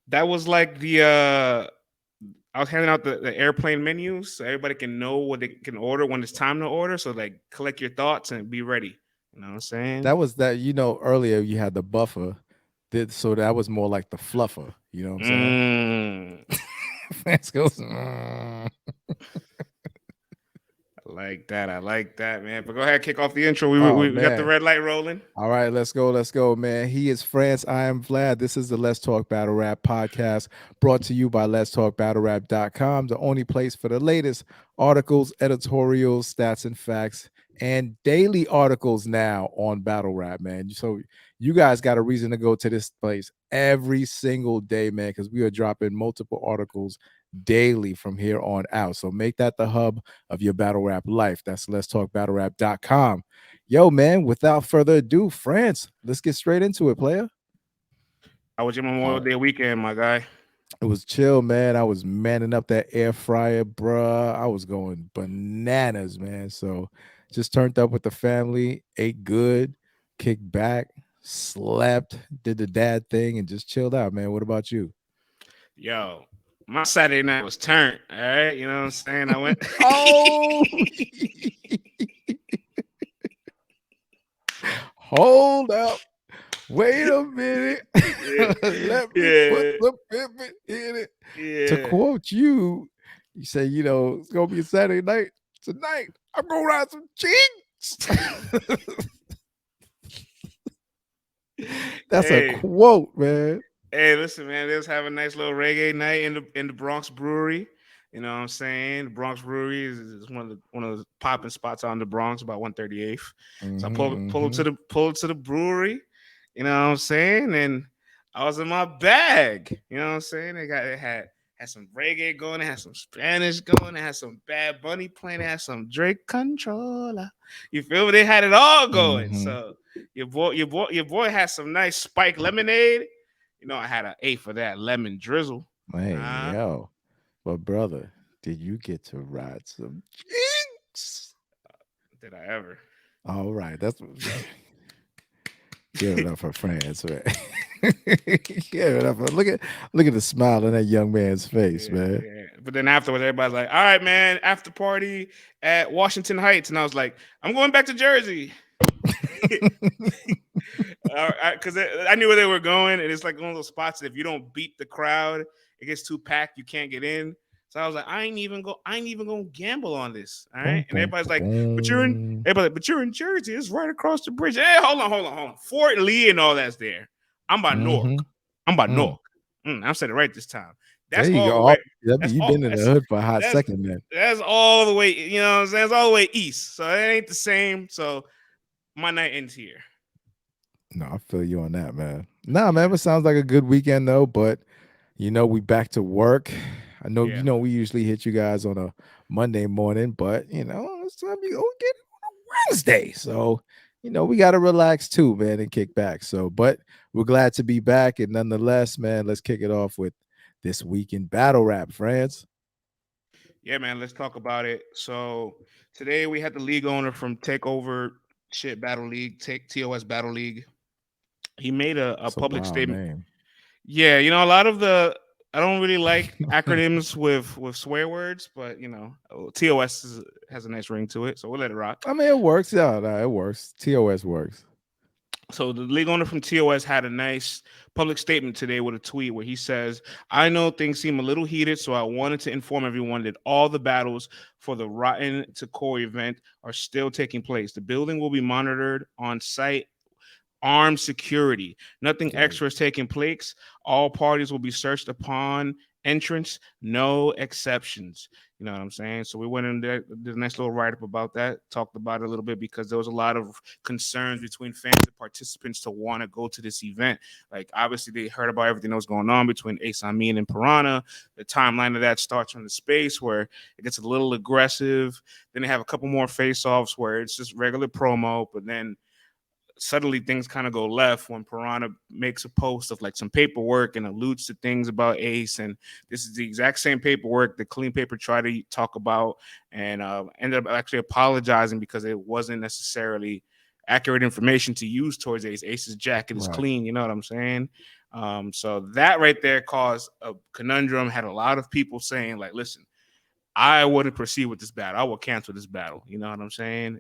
That was like the I was handing out the airplane menus so everybody can know what they can order when it's time to order. So like collect your thoughts and be ready. You know what I'm saying? That was that. Earlier you had the buffer, so that was more like the fluffer. You know what I'm saying? Mm, France goes. "Mm." I like that. I like that, man. But go ahead, kick off the intro. We, Oh we, we got the man. red light rolling. All right, let's go, man. He is France. I am Vlad. This is the Let's Talk Battle Rap podcast brought to you by letstalkbattlerap.com, the only place for the latest articles, editorials, stats, and facts, and daily articles now on battle rap, man. So you guys got a reason to go to this place every single day, man, because we are dropping multiple articles daily from here on out. So make that the hub of your battle rap life. That's letstalkbattlerap.com. Yo, man, without further ado, France, let's get straight into it, player. How was your All Memorial right. Day weekend, my guy? It was chill, man. I was manning up that air fryer, bruh. I was going bananas, man. So just turned up with the family, ate good, kicked back, slept, did the dad thing, and just chilled out, man. What about you? Yo, my Saturday night was turned. All right, you know what I'm saying? I went. Oh, hold up. Wait a minute. Yeah, Let me put yeah, the pivot in it. To yeah. quote you, you say, it's gonna be a Saturday night. Tonight, I'm gonna ride some cheeks. That's a Hey, quote, man. hey, listen, man. Let's have a nice little reggae night in the Bronx Brewery. You know what I'm saying? The Bronx Brewery is one of the popping spots out in the Bronx, about 138th. So I Mm-hmm. pull to the brewery. You know what I'm saying? And I was in my bag. You know what I'm saying? They had some reggae going, they had some Spanish going, they had some Bad Bunny playing, they had some Drake controller. You feel me? They had it all going. Mm-hmm. So your boy had some nice spike lemonade. You know, I had an A for that lemon drizzle. Hey, Uh, yo. But brother, did you get to ride some cheeks? did I ever? All right, that's give it up for France, man. Give it up for look at the smile on that young man's face, Yeah, man. yeah. But then afterwards, everybody's like, "All right, man, after party at Washington Heights," and I was like, "I'm going back to Jersey." Because I knew where they were going, and it's like one of those spots that if you don't beat the crowd, it gets too packed, you can't get in. So I was like, I ain't even gonna gamble on this. All right. Boom, And boom, everybody's like, boom. but you're in Jersey, it's right across the bridge. Hey, hold on. Fort Lee and all that's there. I'm by Newark. Mm-hmm. I'm by Mm. Newark. I'm saying it right this time. There That's you all go. the Oh, way. yep, That's you've all been in the that's hood for a hot that's second, man. that's all the way, you know what I'm saying? It's all the way east. So it ain't the same. So my night ends here. No, I feel you on that, man. Nah, man, Yeah. it sounds like a good weekend though. But we back to work. I know, Yeah. we usually hit you guys on a Monday morning, but it's time you go get it on a Wednesday. So, we gotta relax too, man, and kick back. So, but we're glad to be back, and nonetheless, man, let's kick it off with this week in battle rap, friends. Yeah, man, let's talk about it. So today we had the league owner from Takeover Shit Battle League, Take TOS Battle League. He made a It's a public wild statement. name. Yeah, you know, a lot of the I don't really like acronyms with swear words, but TOS has a nice ring to it, so we'll let it rock. I mean, it works. Yeah, no, it works. TOS works. So the league owner from TOS had a nice public statement today with a tweet where he says, "I know things seem a little heated, so I wanted to inform everyone that all the battles for the Rotten to Core event are still taking place. The building will be monitored on site, armed security. Nothing Gay. extra is taking place. All parties will be searched upon entrance, no exceptions." You know what I'm saying? So we went in there, did a nice little write up about that, talked about it a little bit because there was a lot of concerns between fans and participants to want to go to this event. Like, obviously, they heard about everything that was going on between Ace Amin and Piranha. The timeline of that starts from the space where it gets a little aggressive. Then they have a couple more face offs where it's just regular promo, but then suddenly things kind of go left when Piranha makes a post of like some paperwork and alludes to things about Ace. And this is the exact same paperwork that Clean Paper tried to talk about and ended up actually apologizing because it wasn't necessarily accurate information to use towards Ace. Ace's jacket is Right. clean, you know what I'm saying? So that right there caused a conundrum. Had a lot of people saying like, "Listen, I wouldn't proceed with this battle. I will cancel this battle." You know what I'm saying?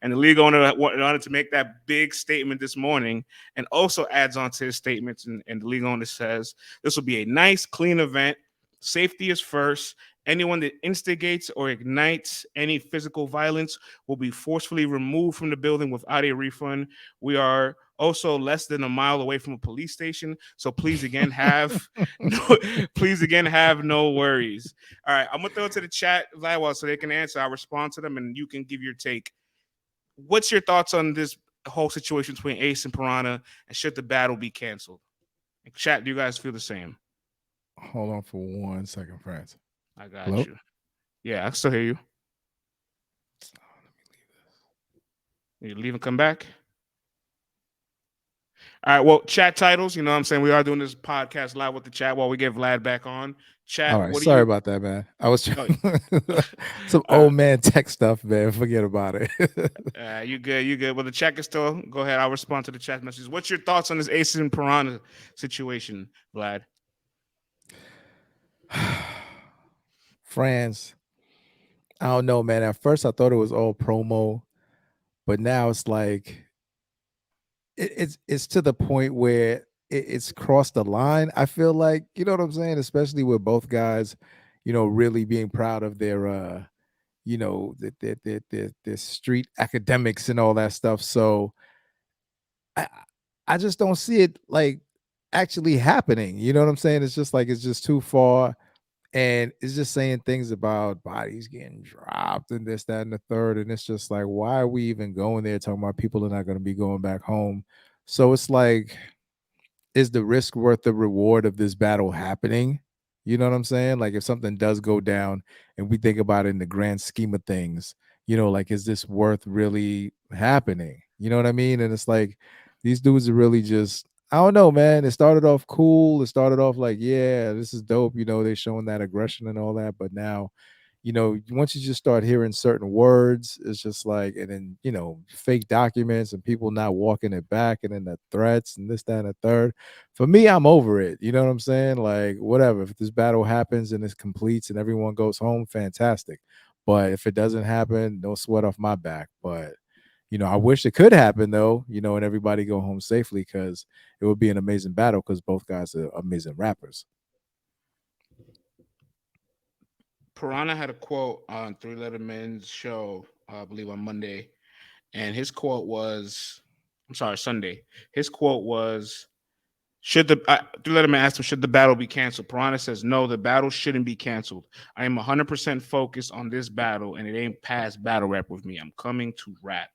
And the league owner wanted to make that big statement this morning, and also adds on to his statements. And the league owner says this will be a nice, clean event. Safety is first. Anyone that instigates or ignites any physical violence will be forcefully removed from the building without a refund. We are also less than a mile away from a police station, so please again have no, please again have no worries. All right, I'm gonna throw it to the chat, Vlad, so they can answer. I'll respond to them, and you can give your take. What's your thoughts on this whole situation between Ace and Piranha, and should the battle be canceled? Chat, do you guys feel the same? Hold on for 1 second, France. I got Hello? you. Yeah, I can still hear you. You leave and come back. All right. Well, chat titles. You know what I'm saying? We are doing this podcast live with the chat while we get Vlad back on. All Chat, right, what do sorry you. about that, man. I was Oh, some uh, old man tech stuff, man. Forget about it. you good. You good. Well, the chat can still go ahead. I'll respond to the chat messages. What's your thoughts on this Ace and Piranha situation, Vlad? France, I don't know, man. At first, I thought it was all promo, but now it's like it's to the point where it's crossed the line. I feel like, you know what I'm saying, especially with both guys, really being proud of their their street academics and all that stuff. So I I just don't see it like actually happening. You know what I'm saying? It's just like it's just too far. And it's just saying things about bodies getting dropped and this, that, and the third. And it's just like, why are we even going there talking about people are not going to be going back home? So it's like, is the risk worth the reward of this battle happening? You know what I'm saying? Like if something does go down and we think about it in the grand scheme of things, like is this worth really happening? You know what I mean? And it's like these dudes are really just, I don't know, man. It started off cool. It started off like, yeah, this is dope. They're showing that aggression and all that. But now, once you just start hearing certain words, it's just like, and then, fake documents and people not walking it back and then the threats and this, that, and the third. For me, I'm over it. You know what I'm saying? Like, whatever. If this battle happens and it completes and everyone goes home, fantastic. But if it doesn't happen, no sweat off my back. But, I wish it could happen though, and everybody go home safely because it would be an amazing battle because both guys are amazing rappers. Piranha had a quote on Three Letter Men's show, I believe on Monday, and his quote was, I'm sorry, Sunday. His quote was, "Should the Three Letter Men asked him, should the battle be canceled?" Piranha says, "No, the battle shouldn't be canceled. I am 100% focused on this battle, and it ain't past battle rap with me. I'm coming to rap."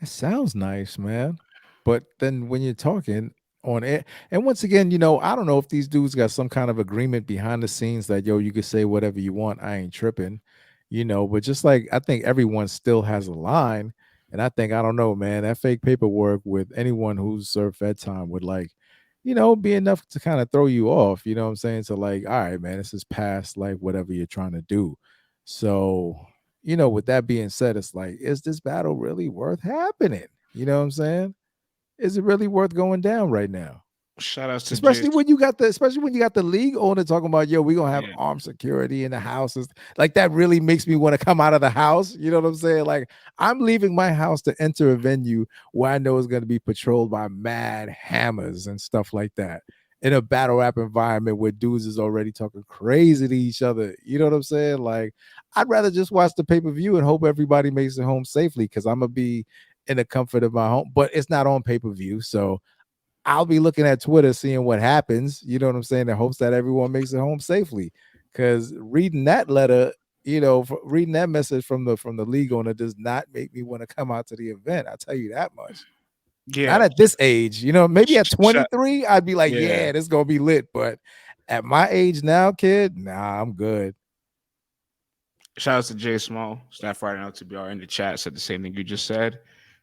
It sounds nice, man. But then when you're talking on it, and once again, I don't know if these dudes got some kind of agreement behind the scenes that, yo, you could say whatever you want. I ain't tripping, but just like I think everyone still has a line. And I think, I don't know, man, that fake paperwork with anyone who's served Fed time would like, be enough to kind of throw you off. You know what I'm saying? So like, all right, man, this is past like whatever you're trying to do. So with that being said, it's like, is this battle really worth happening? You know what I'm saying? Is it really worth going down right now? Shout outs to Especially Jace. when you got the league owner talking about, yo, we're gonna have Yeah. armed security in the houses. Like that really makes me want to come out of the house. You know what I'm saying? Like I'm leaving my house to enter a venue where I know is going to be patrolled by mad hammers and stuff like that. In a battle rap environment where dudes is already talking crazy to each other. You know what I'm saying? Like, I'd rather just watch the pay-per-view and hope everybody makes it home safely because I'm gonna be in the comfort of my home, but it's not on pay-per-view. So I'll be looking at Twitter, seeing what happens. You know what I'm saying? In hopes that everyone makes it home safely. Because reading that letter, reading that message from the league owner does not make me want to come out to the event. I'll tell you that much. Not Yeah. at this age, maybe at Sh- 23, I'd be like, yeah. yeah, this is gonna be lit. But at my age now, kid, nah, I'm good. Shout out to Jay Small, staff writer on LTBR in the chat, said the same thing you just said.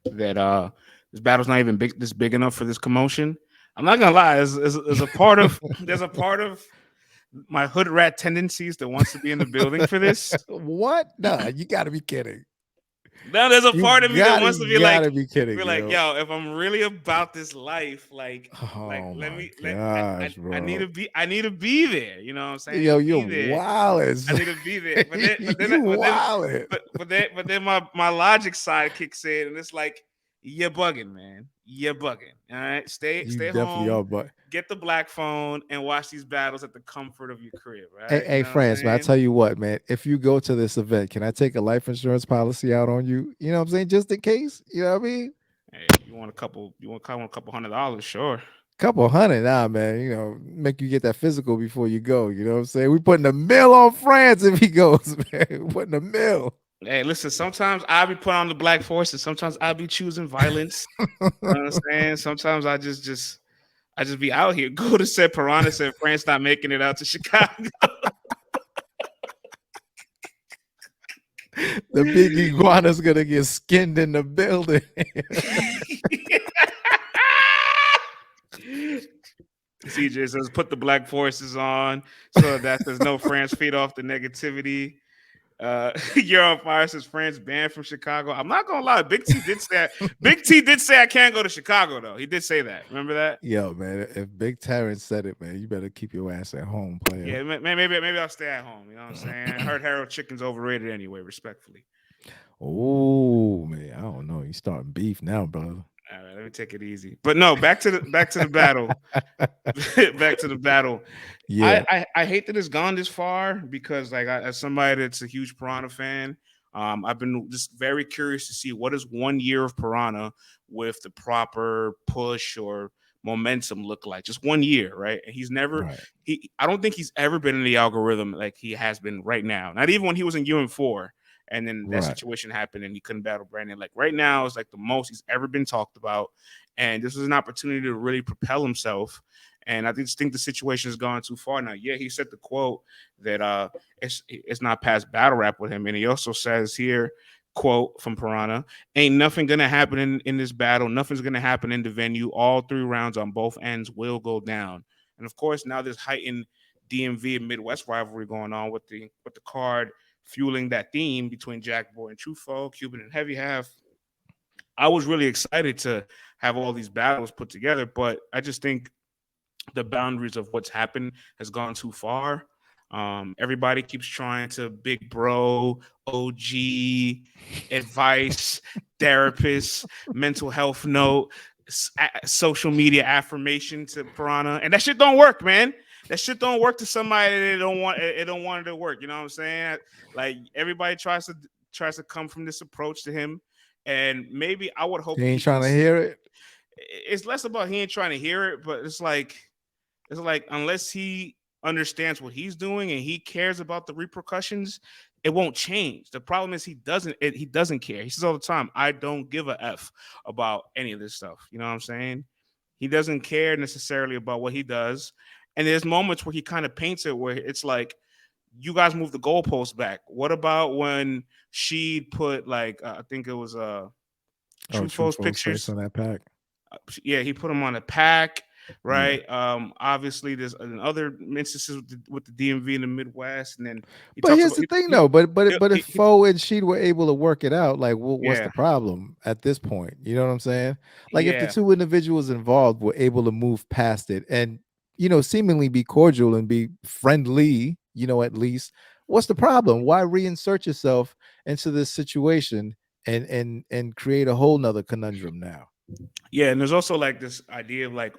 That this battle's not even big enough for this commotion. I'm not gonna lie, there's a part of there's a part of my hood rat tendencies that wants to be in the building for this. What? Nah, you gotta be kidding. Now there's a part of me that wants to You gotta be kidding, be like, yo. yo, if I'm really about this life, Oh let my me let gosh, bro. I need to be there. You know what I'm saying? I need Yo, to you're be there. I wildin'. need to be there. You wildin'. But then my logic side kicks in, and it's like, you're bugging, man. You're bugging. All right, You stay definitely home, are, but get the black phone, and watch these battles at the comfort of your crib. hey, Right? You hey, know what I'm France, man, I saying? tell you what, man, if you go to this event, can I take a life insurance policy out on you? You know what I'm saying? Just in case. You know what I mean? Hey, you want a couple? You want a couple $100? Sure. Couple hundred now, man. You know, make you get that physical before you go. You know what I'm saying? We putting a mill on France if he goes, man. We putting a mill. Hey, listen, sometimes I'll be putting on the black forces. Sometimes I'll be choosing violence. You know what I'm saying? Sometimes I just be out here. Go to said Piranha said France not making it out to Chicago. The big iguana's gonna get skinned in the building. CJ says put the black forces on so that there's no France feed off the negativity. You're on fire says France banned from Chicago. I'm not gonna lie, Big T did say I can't go to Chicago though. He did say that. Remember that? Yo, man, if Big Terrence said it, man, you better keep your ass at home, player. Yeah, maybe I'll stay at home. You know what I'm saying? I heard Harold Chicken's overrated anyway, respectfully. Oh man, I don't know. You starting beef now, brother. All right, let me take it easy. But no, back to the battle. Back to the battle. Yeah, I hate that it's gone this far because as somebody that's a huge Piranha fan, I've been just very curious to see what is 1 year of Piranha with the proper push or momentum look like. Just 1 year, right? And right, I don't think he's ever been in the algorithm like he has been right now. Not even when he was in UN4. And then that right. situation happened and he couldn't battle Brandon. Like right now is like the most he's ever been talked about. And this was an opportunity to really propel himself. And I just think the situation has gone too far now. Yeah, he said the quote that it's not past battle rap with him. And he also says here, quote from Piranha, ain't nothing gonna happen in this battle. Nothing's gonna happen in the venue. All 3 rounds on both ends will go down. And of course, now there's heightened DMV and Midwest rivalry going on with the card fueling that theme between Jack Boy and Truffaut, Cuban and Heavy Half. I was really excited to have all these battles put together, but I just think the boundaries of what's happened has gone too far. Everybody keeps trying to big bro, OG, advice, therapist, mental health note, social media affirmation to Piranha, and that shit don't work, man. That shit don't work to somebody that don't want it to work. You know what I'm saying? Like everybody tries to come from this approach to him, and maybe I would hope You that ain't he can. trying to hear it. It's less about he ain't trying to hear it, but it's like unless he understands what he's doing and he cares about the repercussions, it won't change. The problem is he doesn't care. He says all the time, I don't give a F about any of this stuff. You know what I'm saying? He doesn't care necessarily about what he does. And there's moments where he kind of paints it where it's like, you guys move the goalpost back. What about when she put I think it was Oh, true Truffaut's false face pictures, on that pack. yeah, he put him on a pack, Yeah. right? Obviously, there's other instances with the DMV in the Midwest, and then he But talks here's about the thing, though. But if he Foe and Sheed were able to work it out, like, what's the yeah, problem at this point? You know what I'm saying? Like, if the yeah, two individuals involved were able to move past it and seemingly be cordial and be friendly, at least, what's the problem? Why reinsert yourself into this situation and create a whole nother conundrum now? yeah. And there's also like this idea of like,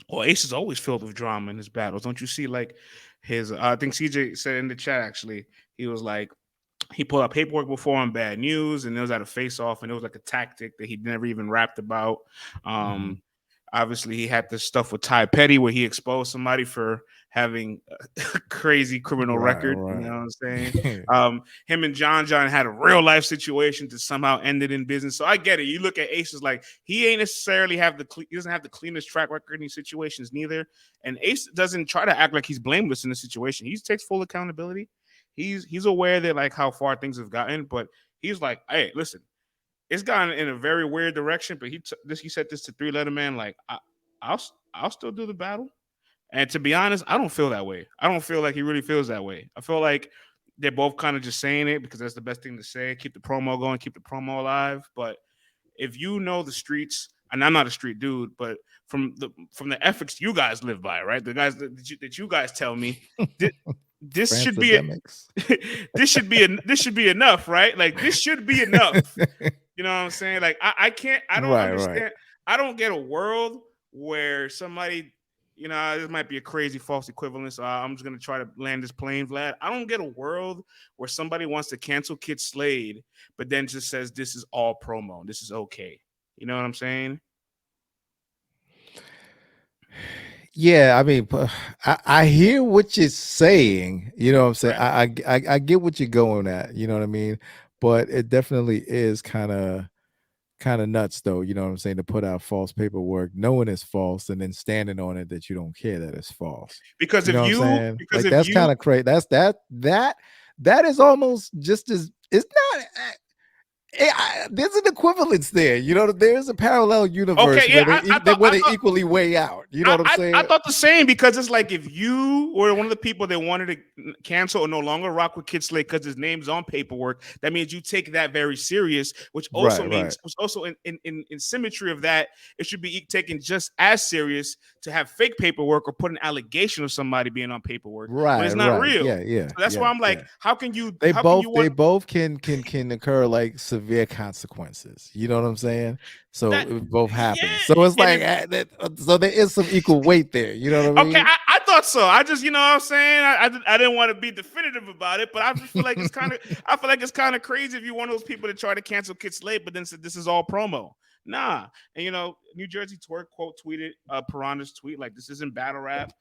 well, Ace is always filled with drama in his battles. Don't you see like his? I think CJ said in the chat actually, he was like, he pulled out paperwork before on Bad News, and it was at a face off, and it was like a tactic that he never even rapped about. Mhm. Um, Obviously, he had this stuff with Ty Petty where he exposed somebody for having a crazy criminal Right, record. You right. know what I'm saying? Him and John had a real life situation that somehow ended in business. So I get it. You look at Ace as like he ain't necessarily he doesn't have the cleanest track record in these situations neither. And Ace doesn't try to act like he's blameless in the situation. He takes full accountability. He's aware that like how far things have gotten, but he's like, hey, listen, it's gone in a very weird direction. But he said this to 3 Letter Man, like I'll I'll still do the battle. And to be honest, I don't feel that way. I don't feel like he really feels that way. I feel like they're both kind of just saying it because that's the best thing to say. Keep the promo going, keep the promo alive. But if you know the streets, and I'm not a street dude, but from the ethics you guys live by, right? The guys that you guys tell me, this should be Francis this should be enough, right? Like this should be enough. You know what I'm saying? Like I don't understand. Right. I don't get a world where somebody, this might be a crazy false equivalence. So I'm just gonna try to land this plane, Vlad. I don't get a world where somebody wants to cancel Kid Slade, but then just says this is all promo. This is okay. You know what I'm saying? Yeah, I mean, I hear what you're saying. You know what I'm saying? Right. I get what you're going at. You know what I mean? But it definitely is kind of nuts, though. You know what I'm saying? To put out false paperwork, knowing it's false, and then standing on it that you don't care that it's false. Because You know if what I'm you saying? because Like if that's you kind of crazy. That is almost just as it's not. There's an equivalence there. You know, there's a parallel universe okay, where yeah, where they equally weigh out. You know what I'm I saying? thought the same because it's like if you were one of the people that wanted to cancel or no longer rock with Kid Slade because his name's on paperwork, that means you take that very serious, which also Right. in symmetry of that, it should be taken just as serious to have fake paperwork or put an allegation of somebody being on paperwork when it's not Right. real. Yeah. So that's why I'm like, how can you They want both can occur like severe consequences. You know what I'm saying? So that? it both happens. Yeah, So it's and like so there is some equal weight there. You know what I okay, mean? I thought so. I just, you know what I'm saying? I didn't want to be definitive about it, but I just feel like I feel like it's kind of crazy if you're one of those people that try to cancel Kid Slade, but then said this is all promo. Nah. And New Jersey Twerk quote tweeted Piranha's tweet, like this isn't battle rap,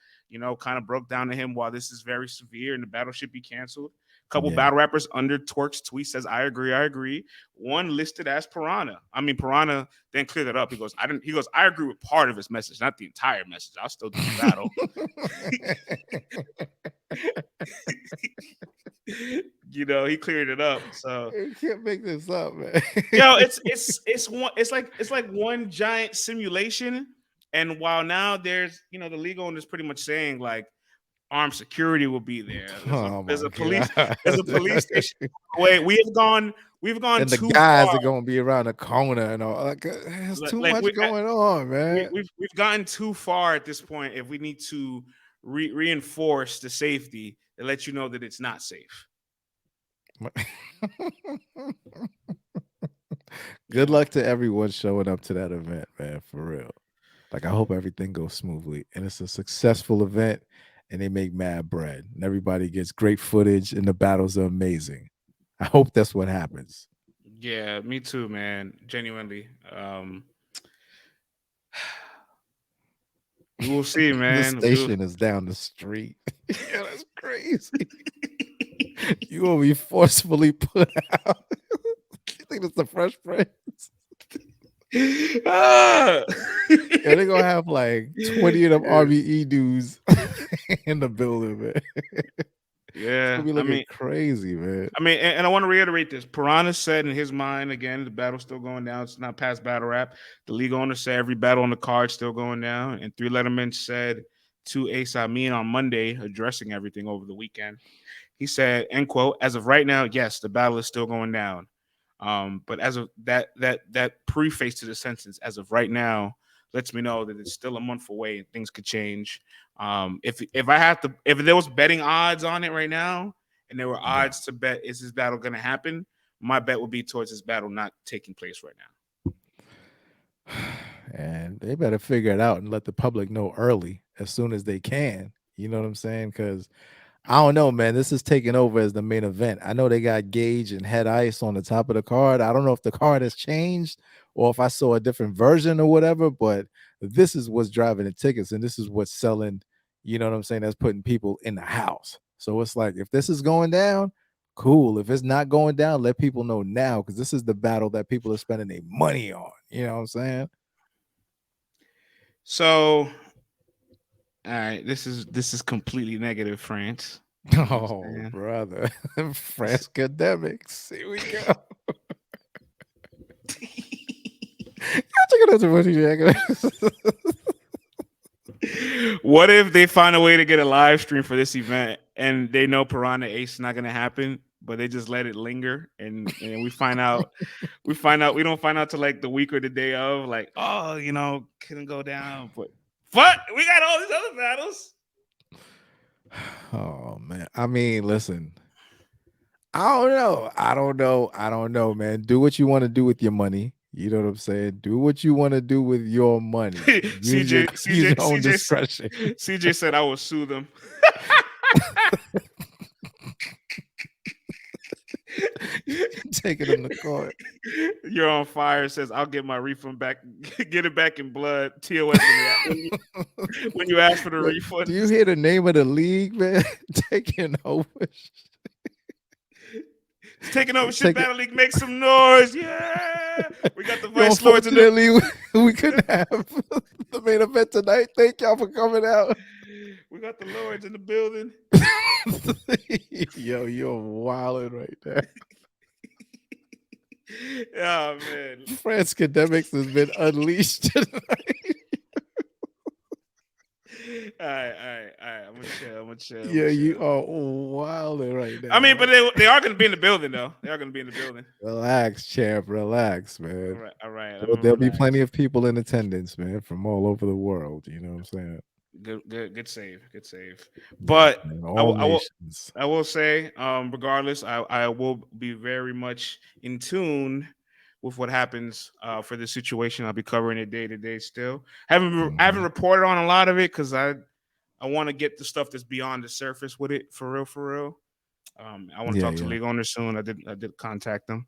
kind of broke down to him while this is very severe and the battle should be canceled. Couple Yeah. battle rappers under Twerk's tweet says, I agree. One listed as Piranha. I mean, Piranha then cleared it up. He goes, I agree with part of his message, not the entire message. I'll still do the battle. He cleared it up. So You can't make this up, man. it's like one giant simulation. And while now there's, the league owners pretty much saying like armed security will be there. There's a police station. Wait, we've gone and the too guys far. are gonna be around the corner and all. Like, there's too much going on, man. We've gotten too far at this point. If we need to reinforce the safety and let you know that it's not safe. Good luck to everyone showing up to that event, man. For real. Like, I hope everything goes smoothly and it's a successful event and they make mad bread and everybody gets great footage and the battles are amazing. I hope that's what happens. Yeah, me too, man. Genuinely. We will see, man. The station is down the street. Yeah, that's crazy. You will be forcefully put out. You think it's the Fresh Prince? Yeah, they're gonna have like 20 of them RBE dudes in the building, man. Yeah, it's gonna be looking crazy, man. I mean, and I want to reiterate this. Piranha said in his mind, again, the battle's still going down. It's not past battle rap. The league owner said every battle on the card still going down. And Three Letterman said to Ace Amin on Monday, addressing everything over the weekend. He said, end quote, as of right now, yes, the battle is still going down. But as of that preface to the sentence, as of right now, lets me know that it's still a month away and things could change. If there was betting odds on it right now, and there were odds to bet is this battle going to happen, my bet would be towards this battle not taking place right now. And they better figure it out and let the public know early, as soon as they can. You know what I'm saying? Because I don't know, man. This is taking over as the main event. I know they got Gage and Head Ice on the top of the card. I don't know if the card has changed or if I saw a different version or whatever, but this is what's driving the tickets and this is what's selling, you know what I'm saying? That's putting people in the house. So it's like, if this is going down, cool. If it's not going down, let people know now, because this is the battle that people are spending their money on. You know what I'm saying? So, all right, this is completely negative, France. Oh, brother. France academics. Here we go. What if they find a way to get a live stream for this event and they know Piranha Ace is not gonna happen, but they just let it linger, and we don't find out till like the week or the day of, like, oh, couldn't go down, but we got all these other battles. Oh man. I mean, listen. I don't know. I don't know, man. Do what you want to do with your money. You know what I'm saying? Do what you want to do with your money. CJ Use CJ your own CJ discretion. CJ said I will sue them. Taking them to court. You're on fire. Says I'll get my refund back. Get it back in blood. TOS when you ask for the Look, refund. do you hear the name of the league, man? Taking over. It's taking over shit. Taking. Battle League, make some noise. Yeah. We got the Vice Lords in the. Unfortunately, we couldn't have the main event tonight. Thank y'all for coming out. We got the Lords in the building. Yo, you're wilding right there. Oh man. France Academics has been unleashed tonight. All right. I'm gonna chill. Yeah, you are wilding right now. I mean, but they are gonna be in the building though. They are gonna be in the building. Relax, champ. Relax, man. All right. There'll be plenty of people in attendance, man, from all over the world. You know what I'm saying? Good save. But Man, I all will, I will nations. I will say, regardless, I will be very much in tune with what happens for this situation. I'll be covering it day to day still. I haven't reported on a lot of it because I want to get the stuff that's beyond the surface with it for real. I want to talk to league owners soon. I did contact them.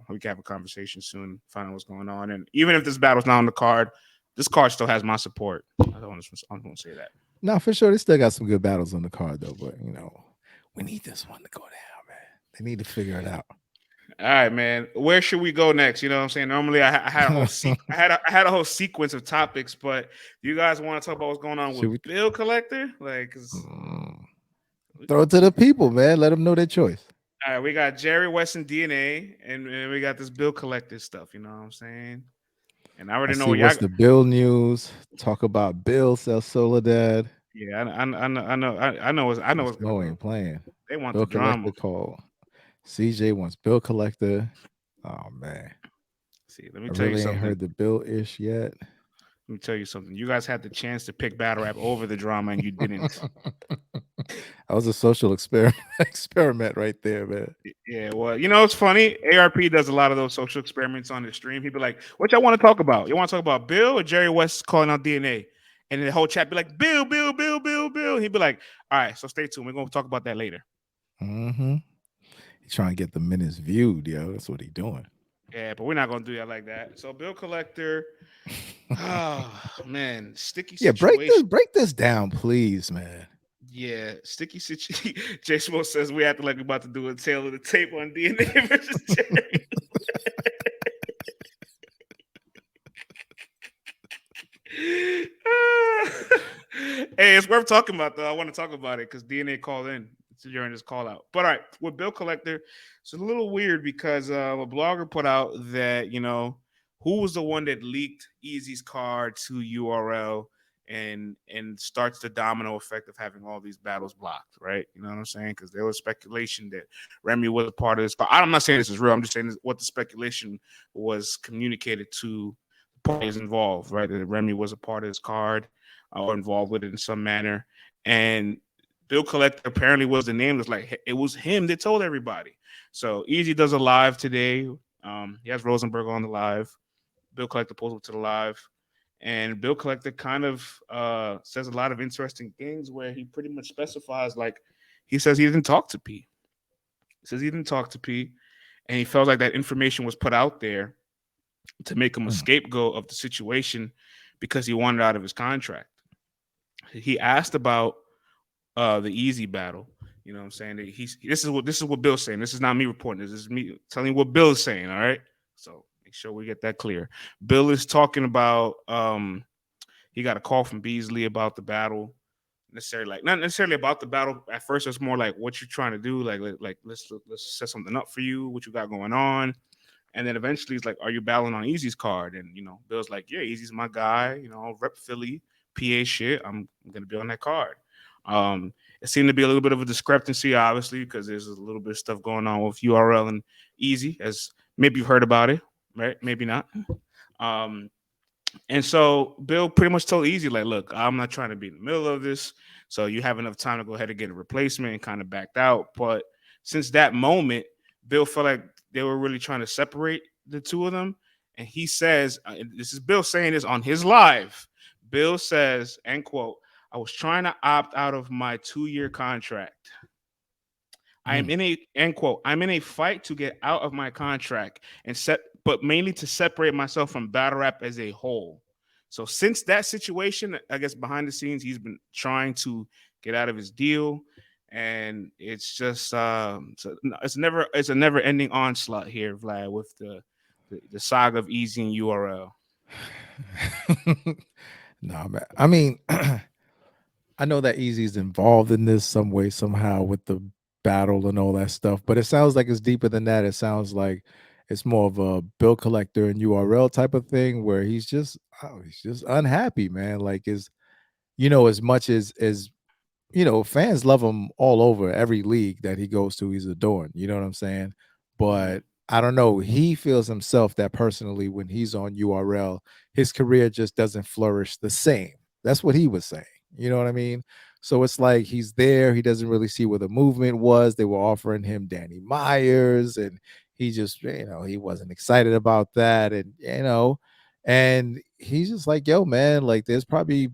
We can have a conversation soon, find out what's going on. And even if this battle's not on the card, this card still has my support. I don't want to say that. No, for sure. They still got some good battles on the card, though. But we need this one to go down, man. They need to figure it out. All right, man. Where should we go next? You know what I'm saying? Normally, I had a whole I had a whole sequence of topics, but you guys want to talk about what's going on with Bill Collector? Like, throw it to the people, man. Let them know their choice. All right, we got Jerry, Wess, and DNA, and we got this Bill Collector stuff. You know what I'm saying? And I already know what's the Bill news. Talk about Bill sells Soledad. Yeah, I know what's going on. Playing. They want Bill the drama. Call. CJ wants Bill Collector. Oh man. See, let me tell you something. Ain't heard the Bill ish yet. Let me tell you something. You guys had the chance to pick battle rap over the drama, and you didn't. That was a social experiment right there, man. Yeah, well, it's funny. ARP does a lot of those social experiments on the stream. He'd be like, "What y'all want to talk about? You want to talk about Bill or Jerry Wess calling out DNA?" And the whole chat be like, "Bill." He'd be like, "All right, so stay tuned. We're gonna talk about that later." Mm-hmm. He's trying to get the minutes viewed, yo. That's what he's doing. Yeah, but we're not gonna do that like that. So Bill Collector, oh man, sticky situation. Yeah, break this down, please, man. Yeah, sticky situation. Jay Smoke says we acting like we're about to do a tail of the tape on DNA versus Jerry. Hey, it's worth talking about though. I want to talk about it because DNA called in during this call out. But all right, with Bill Collector, it's a little weird because a blogger put out that who was the one that leaked Easy's card to URL and starts the domino effect of having all these battles blocked, right? You know what I'm saying? Because there was speculation that Remy was a part of this. I'm not saying this is real. I'm just saying what the speculation was communicated to parties involved, right? That Remy was a part of this card or involved with it in some manner. And Bill Collector apparently was the name. It was him that told everybody. So Easy does a live today. He has Rosenberg on the live. Bill Collector pulls up to the live. And Bill Collector kind of says a lot of interesting things where he pretty much specifies, he says he didn't talk to P. He says he didn't talk to P. And he felt like that information was put out there to make him a scapegoat of the situation because he wanted out of his contract. He asked about the Easy battle. You know what I'm saying? This is what Bill's saying. This is not me reporting this. This is me telling you what Bill's saying. All right. So make sure we get that clear. Bill is talking about he got a call from Beasley about the battle. Not necessarily about the battle. At first, it's more like what you're trying to do. Let's set something up for you. What you got going on. And then eventually he's like, "Are you battling on Easy's card?" And Bill's like, "Yeah, Easy's my guy. Rep Philly, PA shit. I'm gonna be on that card." It seemed to be a little bit of a discrepancy, obviously, because there's a little bit of stuff going on with URL and Easy, as maybe you've heard about it, right? Maybe not. Um, and so Bill pretty much told Easy, like, look, I'm not trying to be in the middle of this. So you have enough time to go ahead and get a replacement, and kind of backed out. But since that moment, Bill felt like they were really trying to separate the two of them. And he says, and this is Bill saying this on his live. Bill says, end quote, I was trying to opt out of my 2-year contract. I am Mm. in a end quote. I'm in a fight to get out of my contract and set, but mainly to separate myself from battle rap as a whole. So since that situation, I guess behind the scenes, he's been trying to get out of his deal, and it's just it's a never ending onslaught here, Vlad, with the saga of Easy and URL. No, man. I mean, I know that Easy's involved in this some way, somehow with the battle and all that stuff, but it sounds like it's deeper than that. It sounds like it's more of a bill collector and URL type of thing where he's just unhappy, man. Like as much as fans love him all over every league that he goes to. He's adored. You know what I'm saying? Mhm. But I don't know. He feels himself that personally when he's on URL, his career just doesn't flourish the same. That's what he was saying. You know what I mean? So it's like he's there. He doesn't really see where the movement was. They were offering him Danny Myers, and he just, he wasn't excited about that. And he's just like, yo, man, like there's probably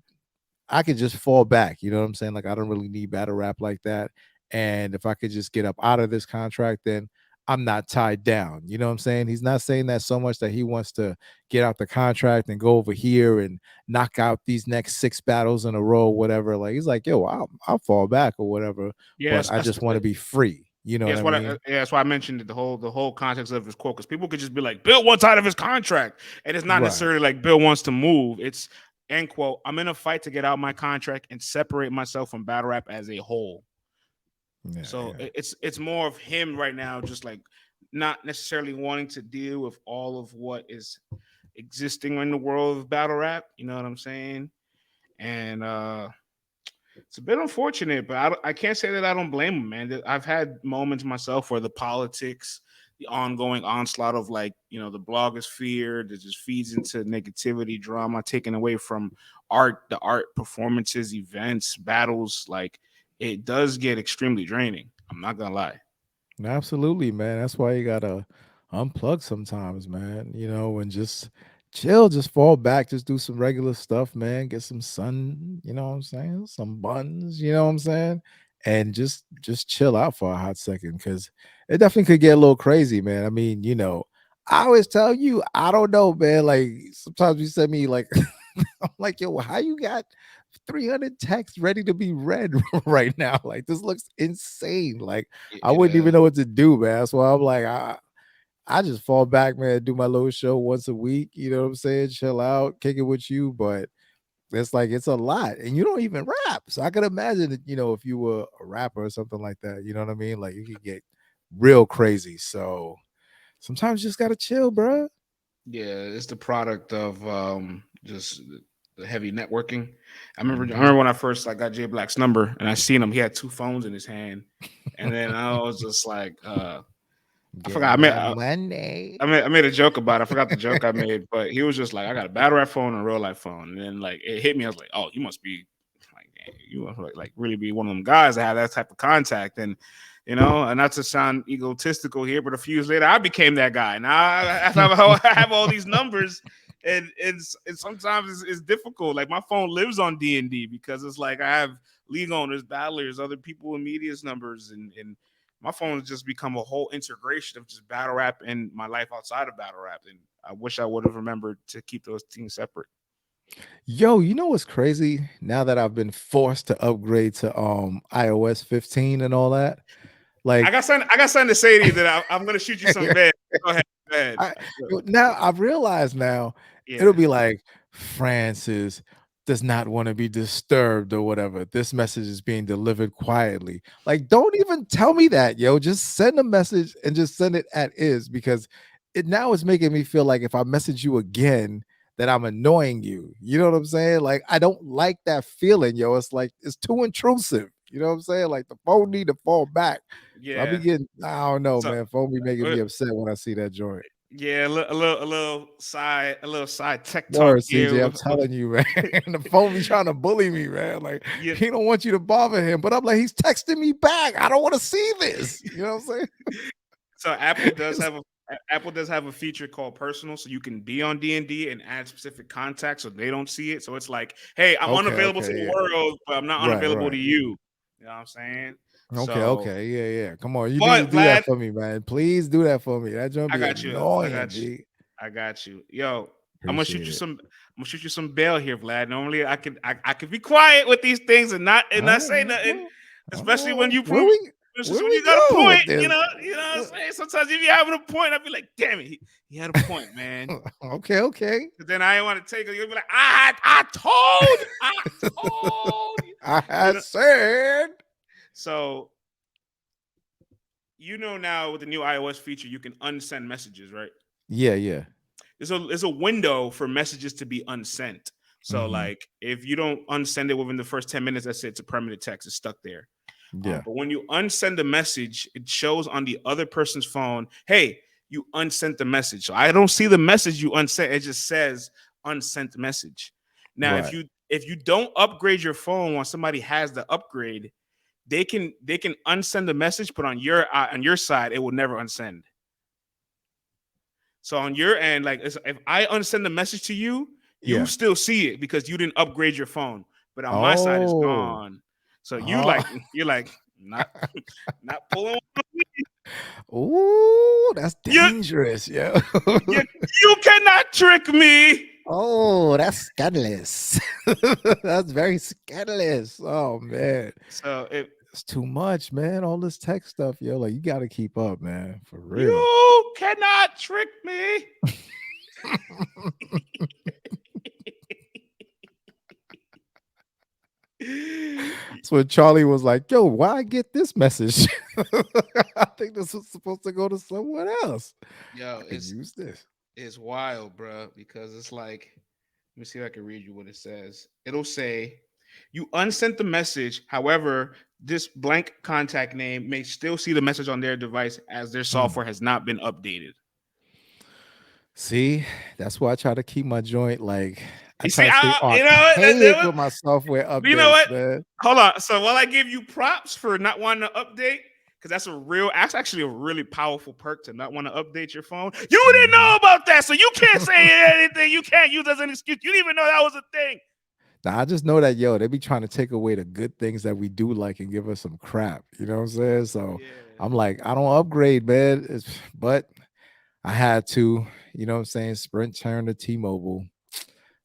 I could just fall back. You know what I'm saying? Like I don't really need battle rap like that. And if I could just get up out of this contract, then I'm not tied down. You know what I'm saying? He's not saying that so much that he wants to get out the contract and go over here and knock out these next 6 battles in a row, whatever. Like he's like, yo, I'll fall back or whatever, but Yes, I just want to be free. You know yeah, what I mean? that's why I mentioned the whole context of his quote, because people could just be like, Bill wants out of his contract, and it's not Right. necessarily like Bill wants to move. It's end quote. I'm in a fight to get out my contract and separate myself from battle rap as a whole. Yeah, So yeah. it's more of him right now, just like not necessarily wanting to deal with all of what is existing in the world of battle rap. You know what I'm saying? And it's a bit unfortunate, but I can't say that I don't blame him, man. I've had moments myself where the politics, the ongoing onslaught of like, the blogosphere that just feeds into negativity, drama, taken away from the art, performances, events, battles, like it does get extremely draining. I'm not gonna lie. Absolutely, man. That's why you gotta unplug sometimes, man. And just chill, just fall back, just do some regular stuff, man. Get some sun, you know what I'm saying? Some buns, you know what I'm saying? And just chill out for a hot second because it definitely could get a little crazy, man. I mean, I always tell you, I don't know, man. Like sometimes you send me like I'm like, yo, how you got 300 texts ready to be read right now? Like this looks insane. Like I wouldn't Yeah. even know what to do, man. That's why I'm like, I just fall back, man, do my little show once a week. You know what I'm saying? Chill out, kick it with you. But it's like it's a lot. And you don't even rap. So I could imagine that, if you were a rapper or something like that, you know what I mean? Like you could get real crazy. So sometimes you just gotta chill, bro. Yeah, it's the product of just the heavy networking. I Hmm. remember when I first like got Jay Black's number and I seen him. He had 2 phones in his hand, and then I was just like, I forgot. Getting that money. I made a joke about it. I forgot the joke I made, but he was just like, I got a battle rap phone and a real life phone, and then like it hit me. I was like, oh, you must be like, dang, you must like really be one of them guys that have that type of contact, and not to sound egotistical here, but a few years later, I became that guy. Now I have all these numbers, and sometimes it's difficult. Like my phone lives on D&D because it's like I have league owners, battlers, other people in media's numbers, and my phone has just become a whole integration of just battle rap and my life outside of battle rap. And I wish I would have remembered to keep those things separate. Yo, you know what's crazy? Now that I've been forced to upgrade to iOS 15 and all that, like I got something to say to you that I'm gonna shoot you some bad. Go ahead. Go ahead. I now I've realized now it'll Yeah. be like Francis does not want to be disturbed or whatever. This message is being delivered quietly. Like, don't even tell me that, yo. Just send a message and just send it at is because it now is making me feel like if I message you again, that I'm annoying you. You know what I'm saying? Like, I don't like that feeling, yo. It's like it's too intrusive. You know what I'm saying? Like the phone need to fall back. So I be Yeah. getting, I don't know, So man. Phone be making uh, me upset when I see that joint. yeah, a little side tech talk Word, here. CJ, I'm telling you, man. The phone be trying to bully me, man. Like Yeah. he don't want you to bother him, but I'm like, he's texting me back. I don't want to see this. You know what I'm saying? So Apple does have a feature called personal, so you can be on D and add specific contacts so they don't see it. So it's like, hey, I'm Okay, unavailable to okay, the yeah. world, but I'm not Right, unavailable right. to you. You know what I'm saying? Okay, So, okay. Yeah, yeah. Come on. You need to but do that Vlad, for me, man. Please do that for me. That joint I be got you. I annoying, got you. B. I got you. Yo, I'm gonna shoot Appreciate you it. some. I'm gonna shoot you some bail here, Vlad. Normally, I could be quiet with these things and not All say right, nothing, well, especially when you where prove. we Especially where when we you got a going point, with this? you know what I'm Wh- saying? Sometimes if you having a point, I'd be like, damn it, he had a point, man. Okay, okay. But then I ain't want to take it. You'll be like, I told you. I You had know, said. so you know now with the new iOS feature, you can unsend messages, right? Yeah, yeah. There's a window for messages to be unsent. So Hmm. like if you don't unsend it within the first 10 minutes, that's it. It's a permanent text. It's stuck there. Yeah. But when you unsend a message, it shows on the other person's phone, hey, you unsent the message. So I don't see the message you unsent. It just says unsent message. Now, Right. if you don't upgrade your phone when somebody has the upgrade, they can unsend the message, but on your side, it will never unsend. So on your end, like if I unsend the message to you, you Yeah. still see it because you didn't upgrade your phone. But on my side, it's Oh. gone. So Oh. you're like not not pulling. Ooh, that's You dangerous, yeah. you you cannot trick me. Oh, that's scandalous. That's very scandalous. Oh man. So if It's too much, man. All this tech stuff, yo. Like you gotta keep up, man. For real. you cannot trick me. That's when Charlie was like, yo, why I get this message? I think this was supposed to go to someone else. Yo, I could use this. it's wild, bro, because it's like, let me see if I can read you what it says. It'll say, you unsent the message. However, this blank contact name may still see the message on their device as their Mm. software has not been updated. See, that's why I try to keep my joint like I You try see, to stay you know what? archaic with my software You know updates, what? man. Hold on. So while I give you props for not wanting to update, because that's actually a really powerful perk to not want to update your phone. You didn't know Mhm. about that, so you can't say anything. You can't use as an excuse. You didn't even know that was a thing. Now I just know that yo, they be trying to take away the good things that we do like and give us some crap. You know what I'm saying? So Yeah. I'm like, I don't upgrade, man. But I had to, you know what I'm saying? Sprint turned to T-Mobile.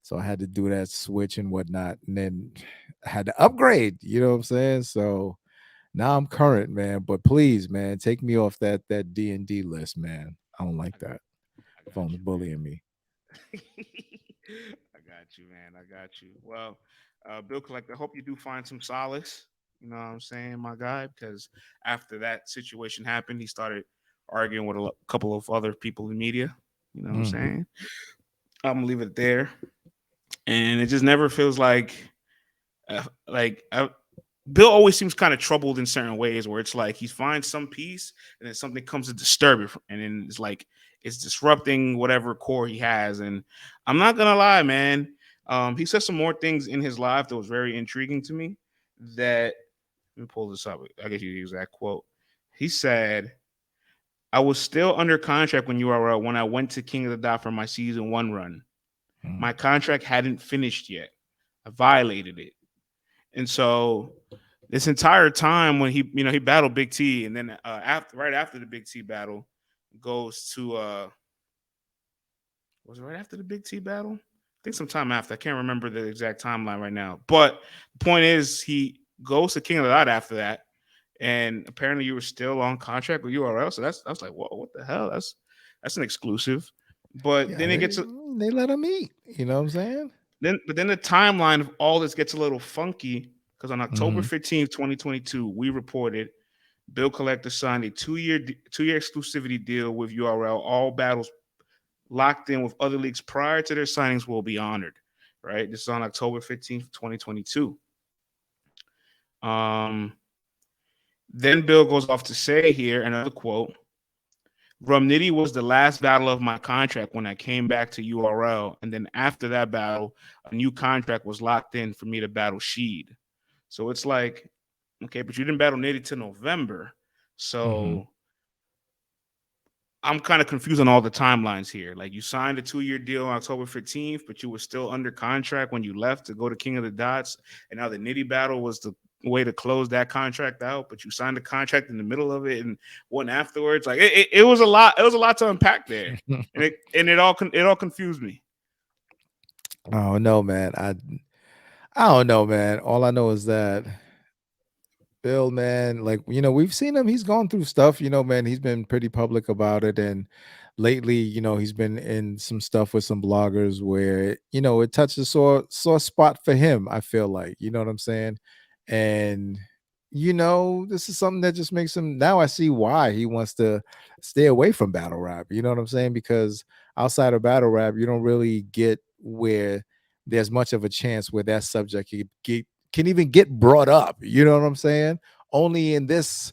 So I had to do that switch and whatnot. And then I had to upgrade, you know what I'm saying? So now I'm current, man. But please, man, take me off that D&D list, man. I don't like that. I got Phone's you, man. bullying me. I got you, man. I got you. Well, Bill Collector, I hope you do find some solace. You know what I'm saying, my guy? Because after that situation happened, he started arguing with a couple of other people in media. You know what I'm Mhm. saying? I'm gonna leave it there. And it just never feels like Bill always seems kind of troubled in certain ways where it's like he finds some peace and then something comes to disturb it. And then it's like it's disrupting whatever core he has. And I'm not gonna lie, man. He said some more things in his life that was very intriguing to me. That let me pull this up. I guess you use that quote. He said, I was still under contract when URL when I went to King of the Dot for my season 1 run. Mm. My contract hadn't finished yet. I violated it. And so this entire time when he battled Big T, and then right after the Big T battle, goes to was it right after the Big T battle? I think sometime after. I can't remember the exact timeline right now. But the point is, he goes to King of the Dot after that, and apparently you were still on contract with URL. So I was like, whoa, what the hell? That's an exclusive. But Yeah, then it gets they let him eat. You know what I'm saying? then the timeline of all this gets a little funky because on Hmm. October 15th, 2022, we reported Bill Collector signed a two-year exclusivity deal with URL. All battles locked in with other leagues prior to their signings will be honored. Right. This is on October 15th, 2022. Um, then Bill goes off to say here another quote. Rum Nitty was the last battle of my contract when I came back to URL, and then after that battle, a new contract was locked in for me to battle Sheed. So it's like, okay, but you didn't battle Nitty till November. Mm-hmm. So I'm kind of confused on all the timelines here. Like you signed a 2-year deal on October 15th, but you were still under contract when you left to go to King of the Dots. And now the Nitty battle was the way to close that contract out, but you signed the contract in the middle of it and one afterwards. Like it was a lot. It was a lot to unpack there, and it all confused me. Oh no, man. I don't know, man. All I know is that Bill, man, like, we've seen him. He's gone through stuff, man. He's been pretty public about it. And lately, he's been in some stuff with some bloggers where, it touched a sore spot for him, I feel like, you know what I'm saying? And, this is something that just makes him, now I see why he wants to stay away from battle rap. You know what I'm saying? Because outside of battle rap, you don't really get where there's much of a chance where that subject can even get brought up. You know what I'm saying? Only in this,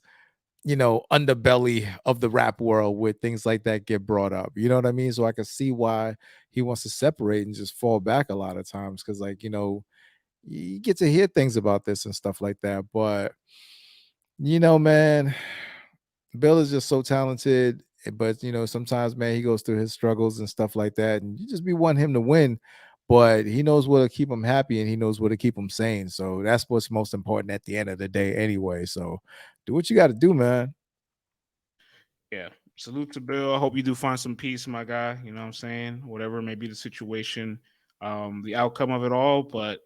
underbelly of the rap world where things like that get brought up. You know what I mean? So I can see why he wants to separate and just fall back a lot of times because, like, you get to hear things about this and stuff like that. But, man, Bill is just so talented. But, sometimes, man, he goes through his struggles and stuff like that. And you just be wanting him to win. But he knows what to keep him happy and he knows what to keep him sane. So that's what's most important at the end of the day, anyway. So do what you got to do, man. Yeah. Salute to Bill. I hope you do find some peace, my guy. You know what I'm saying? Whatever may be the situation, the outcome of it all, but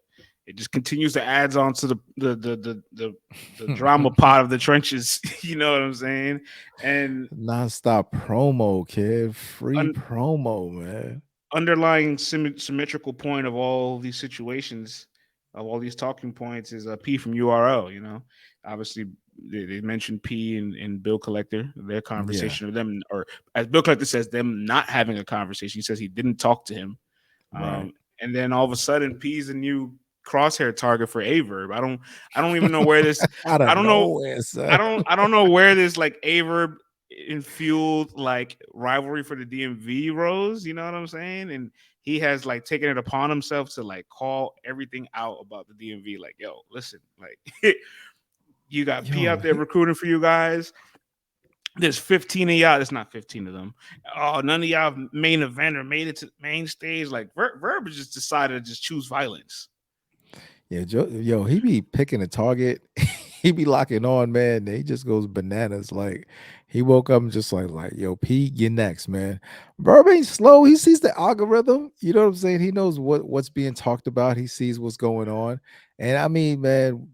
it just continues to adds on to the drama pot of the trenches. You know what I'm saying? And Non-stop promo, kid. Free un- promo, man. underlying symmetrical point of all these situations, of all these talking points, is a P from URL. You know, obviously they mentioned P and Bill Collector, their Yeah, conversation with them, or as Bill Collector says, them not having a conversation. He says he didn't talk to him, right. and then all of a sudden P's a new crosshair target for Aye Verb. I don't even know where this. Out of I don't know. nowhere, son. I don't know where this like Aye Verb infueled like rivalry for the DMV rose. You know what I'm saying? And he has like taken it upon himself to like call everything out about the DMV. Like, yo, listen, like you got P Yo, out there recruiting for you guys. There's 15 of y'all. There's not 15 of them. Oh, none of y'all main event or made it to the main stage. Like Verb just decided to just choose violence. yeah, yo, he be picking a target. He be locking on, man. And he just goes bananas. Like he woke up and just like, yo, P, you next, man. Verb ain't slow. He sees the algorithm. You know what I'm saying? He knows what's being talked about. He sees what's going on. And I mean, man,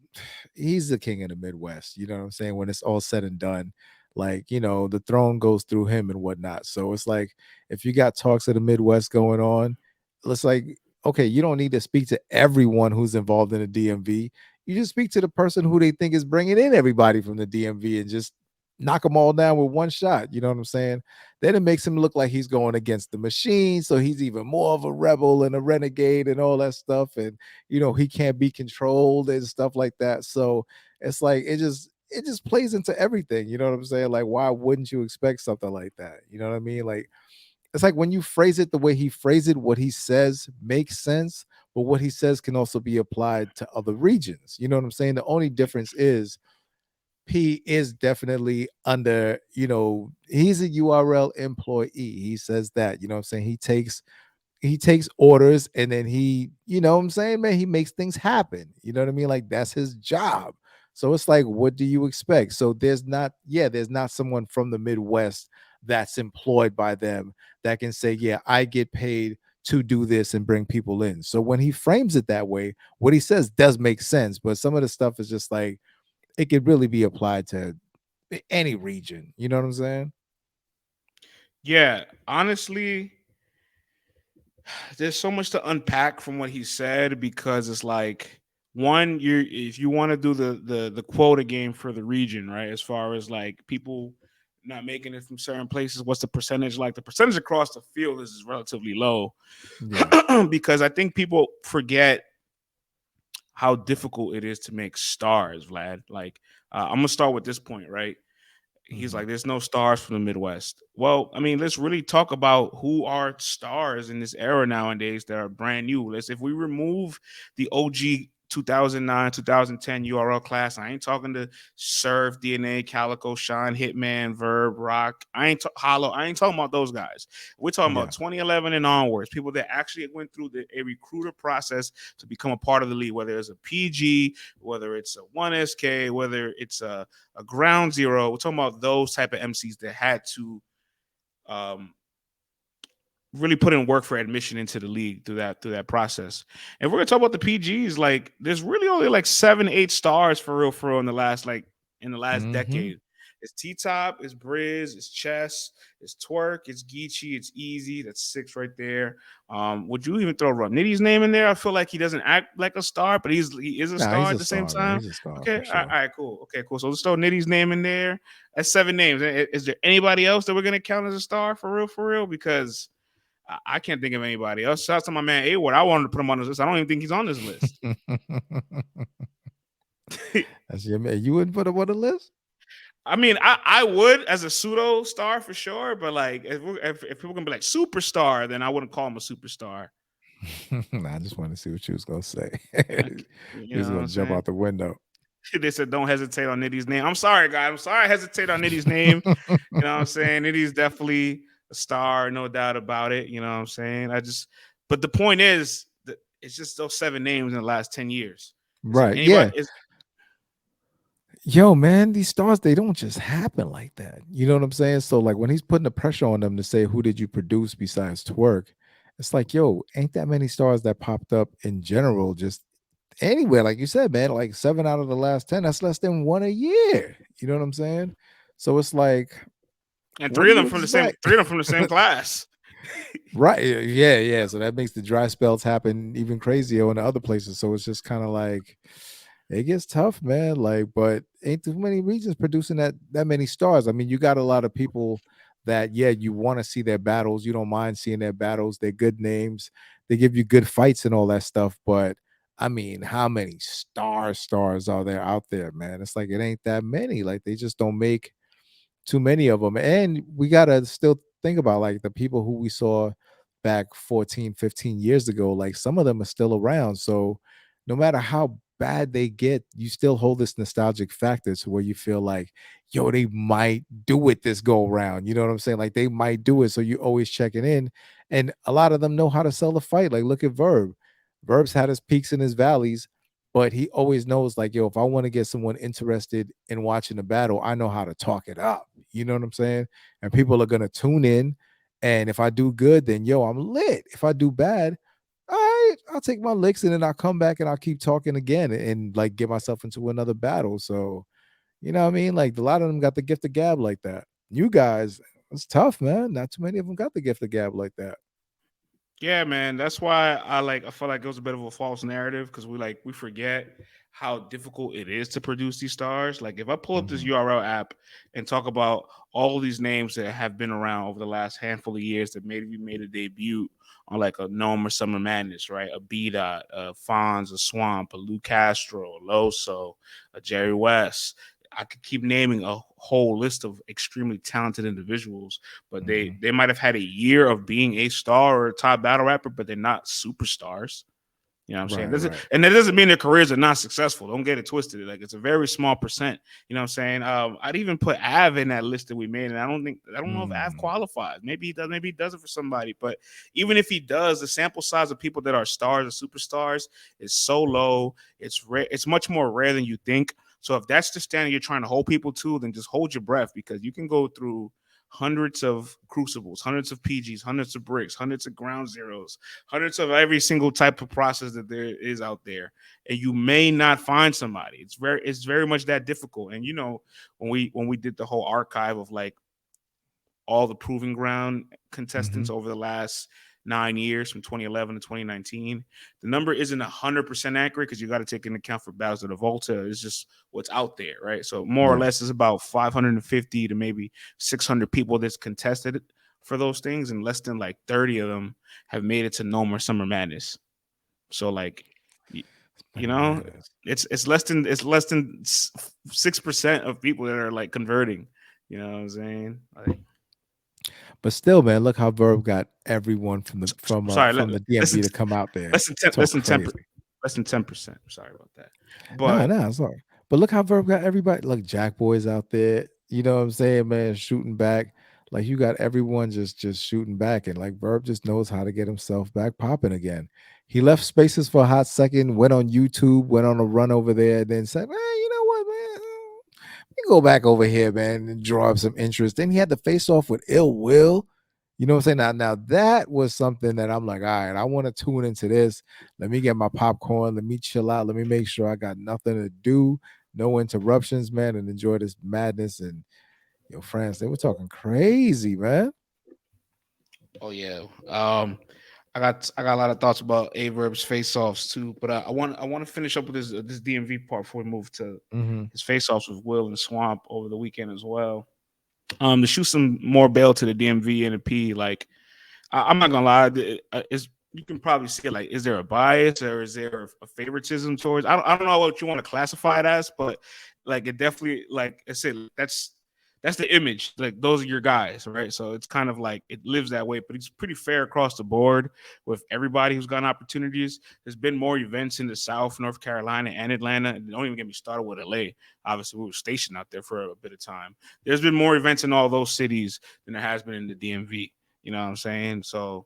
he's the king of the Midwest. You know what I'm saying? When it's all said and done, like, the throne goes through him and whatnot. So it's like if you got talks of the Midwest going on, it's like, okay, you don't need to speak to everyone who's involved in the DMV. You just speak to the person who they think is bringing in everybody from the DMV and just knock them all down with one shot. You know what I'm saying? Then it makes him look like he's going against the machine. So he's even more of a rebel and a renegade and all that stuff. And, he can't be controlled and stuff like that. So it's like, it just plays into everything. You know what I'm saying? Like, why wouldn't you expect something like that? You know what I mean? Like, it's like when you phrase it the way he phrased it, what he says makes sense, but what he says can also be applied to other regions. You know what I'm saying? The only difference is P is definitely under, he's a URL employee. He says that, you know what I'm saying? He takes orders and then he, you know what I'm saying, man, he makes things happen. You know what I mean? Like that's his job. So it's like, what do you expect? So there's not someone from the Midwest that's employed by them that can say, yeah, I get paid to do this and bring people in. So when he frames it that way, what he says does make sense. But some of the stuff is just like, it could really be applied to any region. You know what I'm saying? Yeah, honestly, there's so much to unpack from what he said because it's like one, you if you want to do the quota game for the region, right? As far as like people not making it from certain places, what's the percentage like? The percentage across the field is relatively low Yeah. because I think people forget how difficult it is to make stars, Vlad. Like, I'm gonna start with this point, right? He's Mhm. like, there's no stars from the Midwest. Well, I mean, let's really talk about who are stars in this era nowadays that are brand new. If we remove the OG 2009, 2010 URL class, I ain't talking to Surf, DNA, Calico, Shine, Hitman, Verb, Rock. Hollow. I ain't talking about those guys. We're talking about Yeah. 2011 and onwards, people that actually went through a recruiter process to become a part of the league, whether it's a PG, whether it's a 1SK, whether it's a ground zero. We're talking about those type of MCs that had to um, really put in work for admission into the league through that process. And we're gonna talk about the PGs. Like, there's really only like 7, 8 stars for real in the last Mhm. decade. It's T Top, it's Briz, it's Chess, it's Twerk, it's Geechee, it's Easy. That's 6 right there. Would you even throw Rum Nitty's name in there? I feel like he doesn't act like a star, but he is a Nah, star he's at a the same star, man. time. He's a star Okay, for all sure. right, cool. Okay, cool. So let's throw Nitty's name in there. That's 7 names. Is there anybody else that we're gonna count as a star for real? For real? Because I can't think of anybody else. Shout out to my man A Ward. I wanted to put him on this list. I don't even think he's on this list. That's your man. You wouldn't put him on the list? I mean, I would as a pseudo star for sure, but like if people can be like superstar, then I wouldn't call him a superstar. Nah, I just wanted to see what you was gonna say. Like, you He know was what gonna I'm jump saying? out the window. They said don't hesitate on Nitty's name. I'm sorry, guys. I'm sorry I hesitate on Nitty's name. You know what I'm saying? Nitty's definitely a star, no doubt about it. You know what I'm saying? But the point is that it's just those 7 names in the last 10 years. Is there Right. anybody? Yeah. Yo, man, these stars, they don't just happen like that. You know what I'm saying? So, like, when he's putting the pressure on them to say, who did you produce besides Twerk? It's like, yo, ain't that many stars that popped up in general, just anywhere. Like you said, man, like 7 out of the last 10, that's less than one a year. You know what I'm saying? So it's like, And what three do of them you from the same expect? three of them from the same class. Right. Yeah, yeah. So that makes the dry spells happen even crazier in the other places. So it's just kind of like it gets tough, man. Like, but ain't too many regions producing that many stars. I mean, you got a lot of people that, yeah, you want to see their battles. You don't mind seeing their battles. They're good names. They give you good fights and all that stuff. But I mean, how many stars are there out there, man? It's like it ain't that many. Like they just don't make too many of them. And we got to still think about like the people who we saw back 14, 15 years ago. Like some of them are still around. So no matter how bad they get, you still hold this nostalgic factor to where you feel like, yo, they might do it this go around. You know what I'm saying? Like they might do it. So you always checking in. And a lot of them know how to sell the fight. Like look at Verb. Verb's had his peaks and his valleys, but he always knows like, yo, if I want to get someone interested in watching the battle, I know how to talk it up. You know what I'm saying? And people are gonna tune in. And if I do good, then yo, I'm lit. If I do bad, all right, I'll take my licks and then I'll come back and I'll keep talking again and like get myself into another battle. So, you know what I mean? Like a lot of them got the gift of gab like that. You guys, it's tough, man. Not too many of them got the gift of gab like that. Yeah, man. That's why I feel like it was a bit of a false narrative because we forget how difficult it is to produce these stars. Like if I pull up this Mhm. URL app and talk about all these names that have been around over the last handful of years that maybe made a debut on like a Gnome or Summer Madness, right? A B Dot, a Fonz, a Swamp, a Lou Castro, a Loso, a Jerry West. I could keep naming a whole list of extremely talented individuals, but they Mhm. they might have had a year of being a star or a top battle rapper, but they're not superstars. You know what I'm saying? Right, right. And that doesn't mean their careers are not successful. Don't get it twisted. Like it's a very small percent. You know what I'm saying? I'd even put Av in that list that we made, and I don't know if Av Mm. qualifies. Maybe he does. Maybe he does it for somebody. But even if he does, the sample size of people that are stars or superstars is so low. It's rare. It's much more rare than you think. So if that's the standard you're trying to hold people to, then just hold your breath because you can go through hundreds of crucibles, hundreds of PGs, hundreds of bricks, hundreds of ground zeros, hundreds of every single type of process that there is out there, and you may not find somebody. It's very much that difficult. And when we did the whole archive of like all the proving ground contestants Mhm. over the last 9 years from 2011 to 2019. The number isn't 100% accurate because you got to take into account for battles of the Volta. It's just what's out there, right? So more or Yeah. less, it's about 550 to maybe 600 people that's contested for those things, and less than like 30 of them have made it to No More Summer Madness. So like, You know, Bananas. it's less than 6% of people that are like converting. You know what I'm saying? Like, But still, man, look how Verb got everyone from the sorry, from the DMV to come out there. less than 10, Talk crazy. less than 10%. Sorry about that. Nah, But nah, sorry. But look how Verb got everybody. Like Jack Boys out there. You know what I'm saying, man? Shooting back. Like you got everyone just shooting back. And like Verb just knows how to get himself back popping again. He left spaces for a hot second, went on YouTube, went on a run over there, then said, man, you know what, man? You go back over here, man, and draw up some interest. Then he had to face off with Ill Will. You know what I'm saying? Now that was something that I'm like, all right, I want to tune into this. Let me get my popcorn. Let me chill out. Let me make sure I got nothing to do, no interruptions, man, and enjoy this madness. And your friends, they were talking crazy, man. oh yeah, I got a lot of thoughts about Aye Verb's face offs too. But I want to finish up with this DMV part before we move to Mm-hmm. his face offs with Will and Swamp over the weekend as well. To shoot some more bail to the DMV and the P, like I'm not gonna lie, it's you can probably see it. Like, is there a bias or is there a favoritism towards? I don't know what you want to classify it as, but like it definitely, like I said, that's the image. Like those are your guys, right? So it's kind of like it lives that way, but it's pretty fair across the board with everybody who's gotten opportunities. There's been more events in the South, North Carolina, and Atlanta. And don't even get me started with LA. Obviously, we were stationed out there for a bit of time. There's been more events in all those cities than there has been in the DMV. You know what I'm saying? So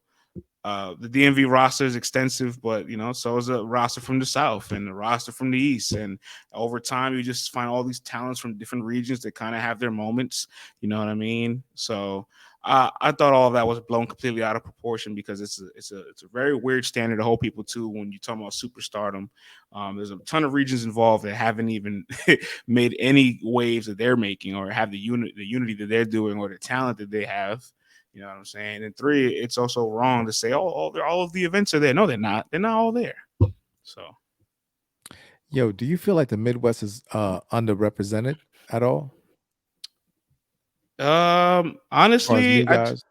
the DMV roster is extensive, but so is a roster from the South and the roster from the East. And over time, you just find all these talents from different regions that kind of have their moments. You know what I mean? So I thought all of that was blown completely out of proportion because it's a very weird standard to hold people to when you talk about superstardom. There's a ton of regions involved that haven't even made any waves that they're making or have the unity that they're doing or the talent that they have. You know what I'm saying? And three, it's also wrong to say, oh, all of the events are there. No, they're not. They're not all there. So, Yo, do you feel like the Midwest is underrepresented at all as far as honestly, new I guys?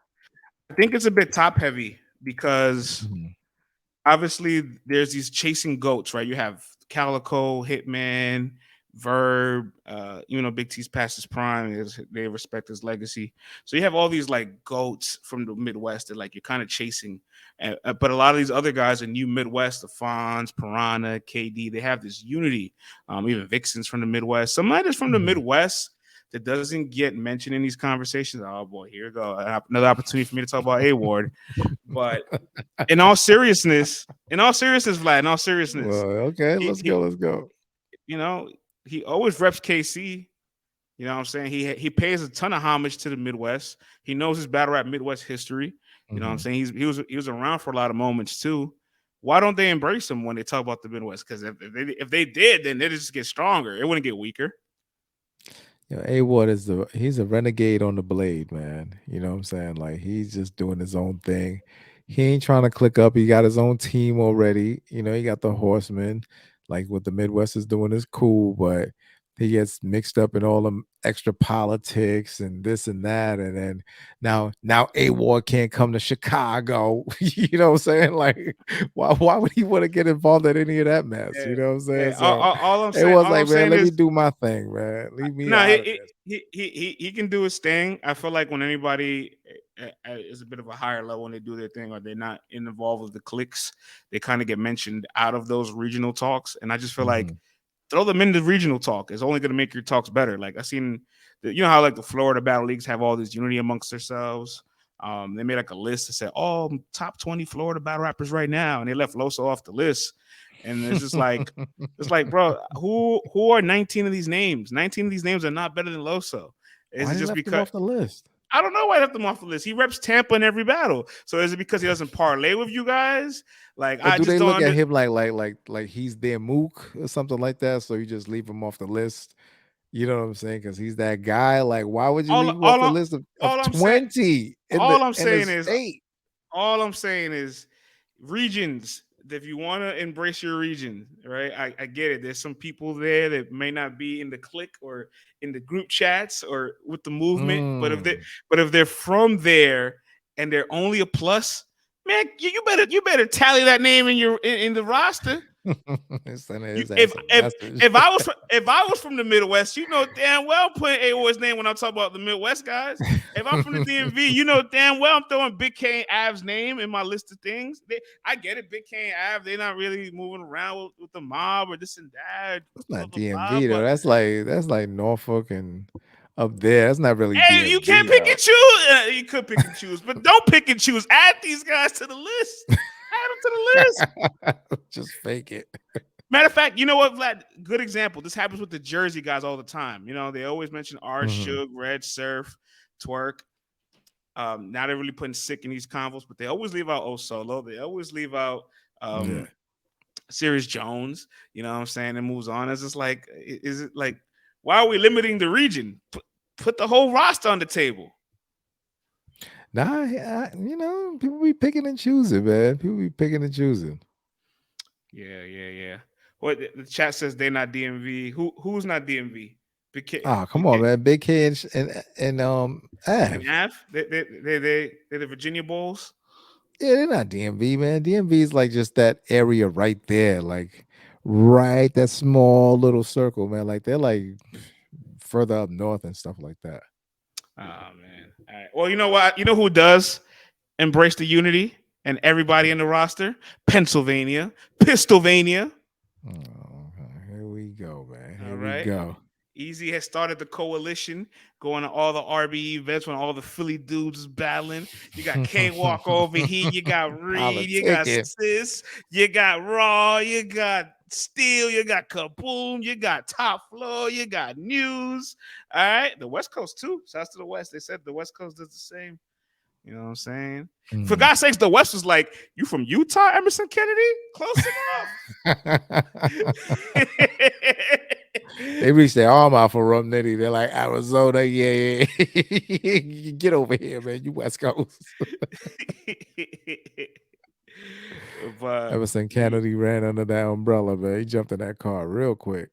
think it's a bit top heavy because Mhm. obviously there's these chasing goats, right? You have Calico, Hitman, Verb, Big T's past his prime. They respect his legacy. So you have all these like goats from the Midwest that like you're kind of chasing. But a lot of these other guys in New Midwest, the Fonz, Piranha, KD, they have this unity. Even Vixens from the Midwest. Somebody that's from the Mhm. Midwest that doesn't get mentioned in these conversations. Oh boy, here we go. Another opportunity for me to talk about A Ward. But Vlad, in all seriousness, Well, okay, he let's he go. Let's go. you know he always reps KC. You know what I'm saying? He pays a ton of homage to the Midwest. He knows his battle rap Midwest history. You know what I'm Mhm. saying? He was around for a lot of moments too. Why don't they embrace him when they talk about the Midwest? Because if they did, then they would just get stronger. It wouldn't get weaker. A Ward he's a renegade on the blade, man. You know what I'm saying? Like he's just doing his own thing. He ain't trying to click up. He got his own team already. You know, he got the horsemen. Like what the Midwest is doing is cool, but he gets mixed up in all the extra politics and this and that. And then now A Ward can't come to Chicago. You know what I'm saying? Like, why would he want to get involved in any of that mess? Yeah, You know what I'm saying? yeah. So it was All I'm like, man, saying let me is do my thing, man. Leave me no, out of this. he can do his thing. I feel like when anybody is a bit of a higher level when they do their thing or they're not involved with the cliques, they kind of get mentioned out of those regional talks. And I just feel like Mhm. throw them into regional talk. It's only going to make your talks better. Like I seen, how like the Florida battle leagues have all this unity amongst themselves. They made like a list that said, "Oh, top 20 Florida battle rappers right now," and they left Loso off the list. And it's just like, bro, who are 19 of these names? 19 of these names are not better than Loso. Is Why it they just left him because off the list? I don't know why I left him off the list? He reps Tampa in every battle. So is it because he doesn't parlay with you guys? Like Or I do just they don't look at under. him like he's their mook or something like that? So you just leave him off the list. You know what I'm saying? Because he's that guy. Like, why would you All leave him off all the I- list of all I'm saying 20 all I'm in the saying is state? all I'm saying is regions. If you want to embrace your region, right? I get it. There's some people there that may not be in the clique or in the group chats or with the movement, Mm. but if they're from there and they're only a plus, man, you better tally that name in the roster. Sending You, his ass a message. if I was from the Midwest, you know damn well I'm putting AO's name when I'm talking about the Midwest guys. If I'm from the DMV, you know damn well I'm throwing Big K and Av's name in my list of things. I get it, Big K and Av, they're not really moving around with the mob or this and that. That's Blah not blah blah. DMV though. But That's like Norfolk and up there. That's not really hey, you can't DMV pick though. and choose. You could pick and choose, but don't pick and choose. Add these guys to the list. Add them to the list. Just fake it. Matter of fact, you know what, Vlad? Good example. This happens with the Jersey guys all the time. You know, they always mention R, Mhm. Suge, Red, Surf, Twerk. Now they're really putting sick in these convos, but they always leave out O Solo. They always leave out Yeah. Sirius Jones. You know what I'm saying? And moves on. It's just like, is it like, why are we limiting the region? Put the whole roster on the table. Nah, people be picking and choosing, man. People be picking and choosing. Yeah. What the chat says they're not DMV. Who's not DMV? Oh, come on, man. Big K and And Av. Av, they're the Virginia Bulls. Yeah, they're not DMV, man. DMV is like just that area right there, like right that small little circle, man. Like they're like further up north and stuff like that. Oh man. All right. Well, you know what? You know who does embrace the unity and everybody in the roster? Pennsylvania, Pistolvania. Oh, here we go, man. All Here we right. go. Easy has started the coalition, going to all the RBE events when all the Philly dudes is battling. You got K Walk over here, you got Reed, you got Politicking. Sis, you got Raw, you got Steel, you got Kaboom, you got Top Floor, you got News. All right, the West Coast too. Shouts to the West. They said the West Coast does the same. You know what I'm saying? For God's sakes, the West was like, you from Utah, Emerson Kennedy? Close enough. They reached their arm out for Rum Nitty. They're like, Arizona, yeah. Get over here, man. You West Coast. But Emerson Kennedy ran under that umbrella, man. He jumped in that car real quick.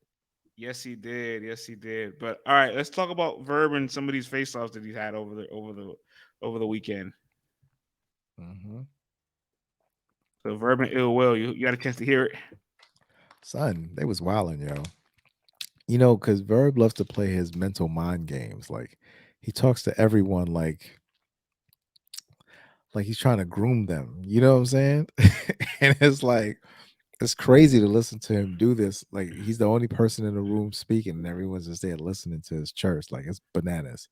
yes, he did. Yes, he did. But all right, let's talk about Verb and some of these face-offs that he had over the weekend. Mm-hmm. So Verb and Ill Will, you got a chance to hear it. Son, they was wilding, yo. You know, because Verb loves to play his mental mind games. Like he talks to everyone like he's trying to groom them. You know what I'm saying? And it's crazy to listen to him do this. Like he's the only person in the room speaking, and everyone's just there listening to his church. Like it's bananas.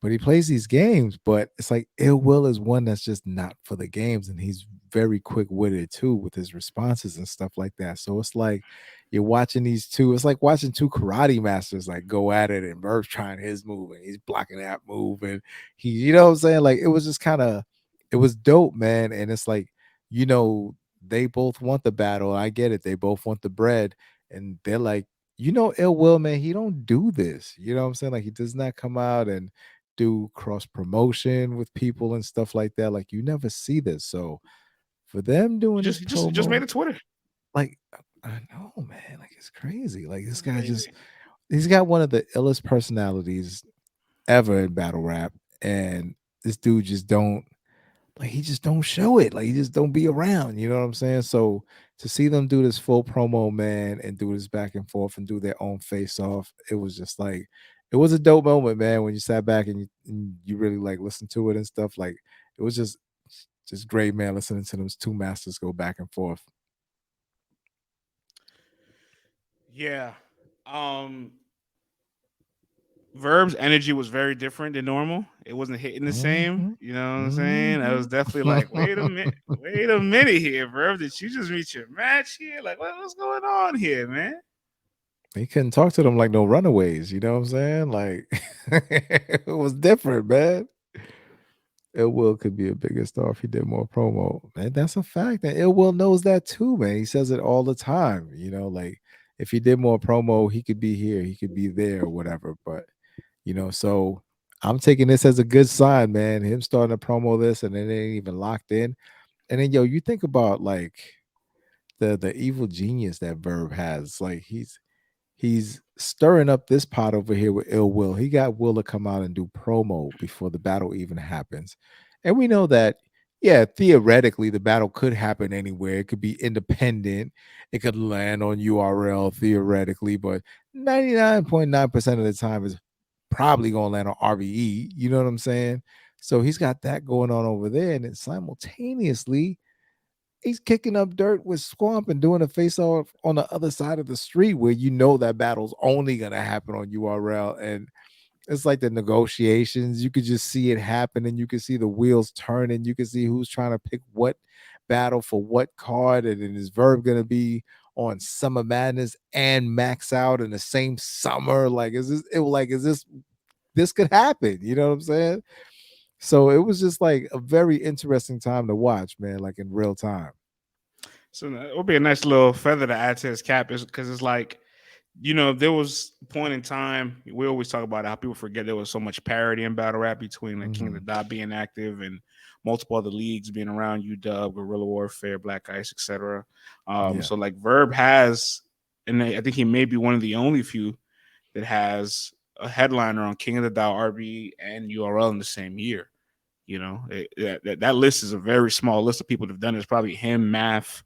But he plays these games, but it's like Ill Will is one that's just not for the games, and he's very quick witted too with his responses and stuff like that. So it's like you're watching these two. It's like watching two karate masters like go at it, and Verb's trying his move, and he's blocking that move, and you know what I'm saying? Like it was just it was dope, man. And it's like they both want the battle. I get it. They both want the bread, and they're like, Ill Will, man, he don't do this. You know what I'm saying? Like he does not come out and do cross promotion with people and stuff like that. Like you never see this. So for them doing this He just made promo, a Twitter. like I know, man, like it's crazy. Like this guy Crazy. he's got one of the illest personalities ever in battle rap, and this dude just don't he just don't show it. Like he just don't be around. You know what I'm saying? So to see them do this full promo, man, and do this back and forth and do their own face off, it was just like it was a dope moment, man. When you sat back and you really like listened to it and stuff, like it was just great, man. Listening to those two masters go back and forth. Yeah. Verb's energy was very different than normal. It wasn't hitting the same. Mhm, You know what I'm saying? I was mhm. definitely like, wait a minute here, Verb. Did you just reach your match here? Like, what's going on here, man? He couldn't talk to them like no runaways. You know what I'm saying? Like it was different, man. Ill Will could be a bigger star if he did more promo. Man, that's a fact. And Ill Will knows that too, man. He says it all the time. Like if he did more promo, he could be here, he could be there, or whatever. But so I'm taking this as a good sign, man. Him starting to promo this and it ain't even locked in. And then you think about like the evil genius that Verb has. Like he's stirring up this pot over here with Ill Will. He got Will to come out and do promo before the battle even happens. And we know that, yeah, theoretically, the battle could happen anywhere. It could be independent. It could land on URL theoretically, but 99.9% of the time is probably going to land on RBE. You know what I'm saying? So he's got that going on over there. And then simultaneously, he's kicking up dirt with Swamp and doing a face off on the other side of the street where you know that battle's only going to happen on URL. And it's like the negotiations. You could just see it happen, and you can see the wheels turning. You can see who's trying to pick what battle for what card, and then is Verb gonna be on Summer Madness and Max Out in the same summer? Like, is this? It like, is this? This could happen. You know what I'm saying? So it was just like a very interesting time to watch, man. Like in real time. So it would be a nice little feather to add to his cap, is because it's like, there was a point in time, we always talk about how people forget there was so much parity in battle rap between like King of the Dot being active and multiple other leagues being around, UW, Guerrilla Warfare, Black Ice, etc. So like Verb has, and I think he may be one of the only few that has a headliner on King of the Dot, RB, and URL in the same year. That list is a very small list of people that have done it. It's probably him, Math,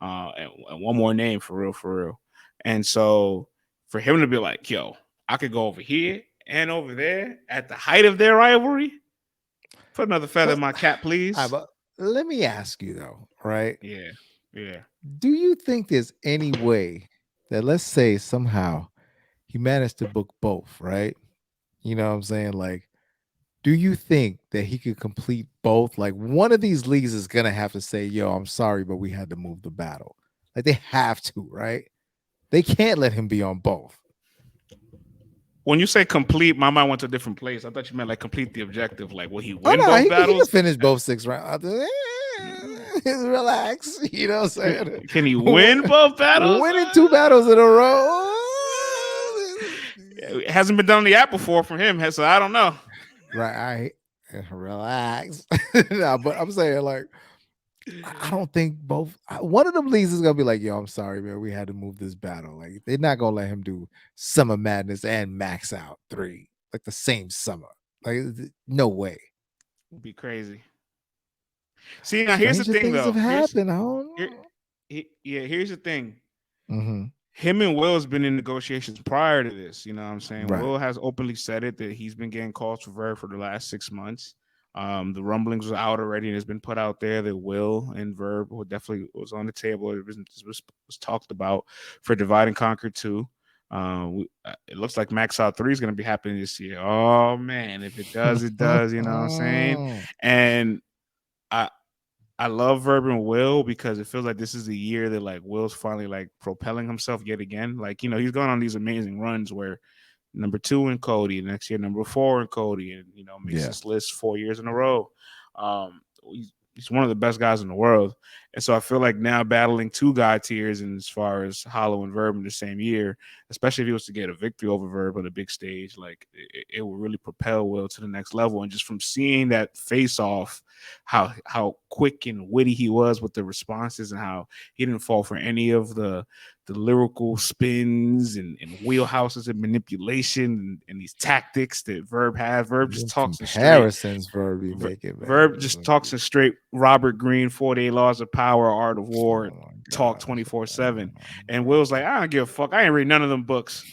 and one more name for real. And so for him to be like, yo, I could go over here and over there at the height of their rivalry, put another feather in my cap, please. But let me ask you though, right? Yeah. Do you think there's any way that, let's say, somehow he managed to book both, right? You know what I'm saying? Like, do you think that he could complete both? Like, one of these leagues is gonna have to say, yo, I'm sorry, but we had to move the battle. Like, they have to, right? They can't let him be on both. When you say complete, my mind went to a different place. I thought you meant like complete the objective. Like, will he Oh win no, both he can battles? finish both 6 rounds. Relax. You know what I'm saying? Can he win both battles? Winning 2 battles in a row. It hasn't been done on the app before from him, so I don't know. Right. Relax. No, but I'm saying, like, I don't think both. One of them leagues is gonna be like, "Yo, I'm sorry, man. We had to move this battle. Like, they're not gonna let him do Summer Madness and Max Out 3 like the same summer. Like, no way." It'd be crazy. See, now here's the Stranger thing, things have though. happened. I don't Here, know. here's the thing. Mm-hmm. Him and Will has been in negotiations prior to this. You know what I'm saying? Right. Will has openly said it that he's been getting calls for Verb for the last 6 months. The rumblings was out already, and it's been put out there that Will and Verb definitely was on the table. It was talked about for Divide and Conquer 2. It looks like Max Out 3 is going to be happening this year. Oh man, if it does, it does. You know what I'm saying? And I I love Verb and Will because it feels like this is the year that like Will's finally like propelling himself yet again. Like, he's going on these amazing runs where number 2 in Cody, next year number 4 in Cody, and makes this list 4 years in a row. He's one of the best guys in the world, and so I feel like now battling 2 god tiers, and as far as Hollow and Verb in the same year, especially if he was to get a victory over Verb on a big stage, like it will really propel Will to the next level. And just from seeing that face off, how quick and witty he was with the responses, and how he didn't fall for any of the lyrical spins and wheelhouses and manipulation and these tactics that Verb has. Verb just talks in straight. Comparisons Verb be making, man. Verb just talks in straight Robert Greene, 48 Laws of Power, Art of War, Oh my talk gosh. 24/7. And Will's like, I don't give a fuck. I ain't read none of them books.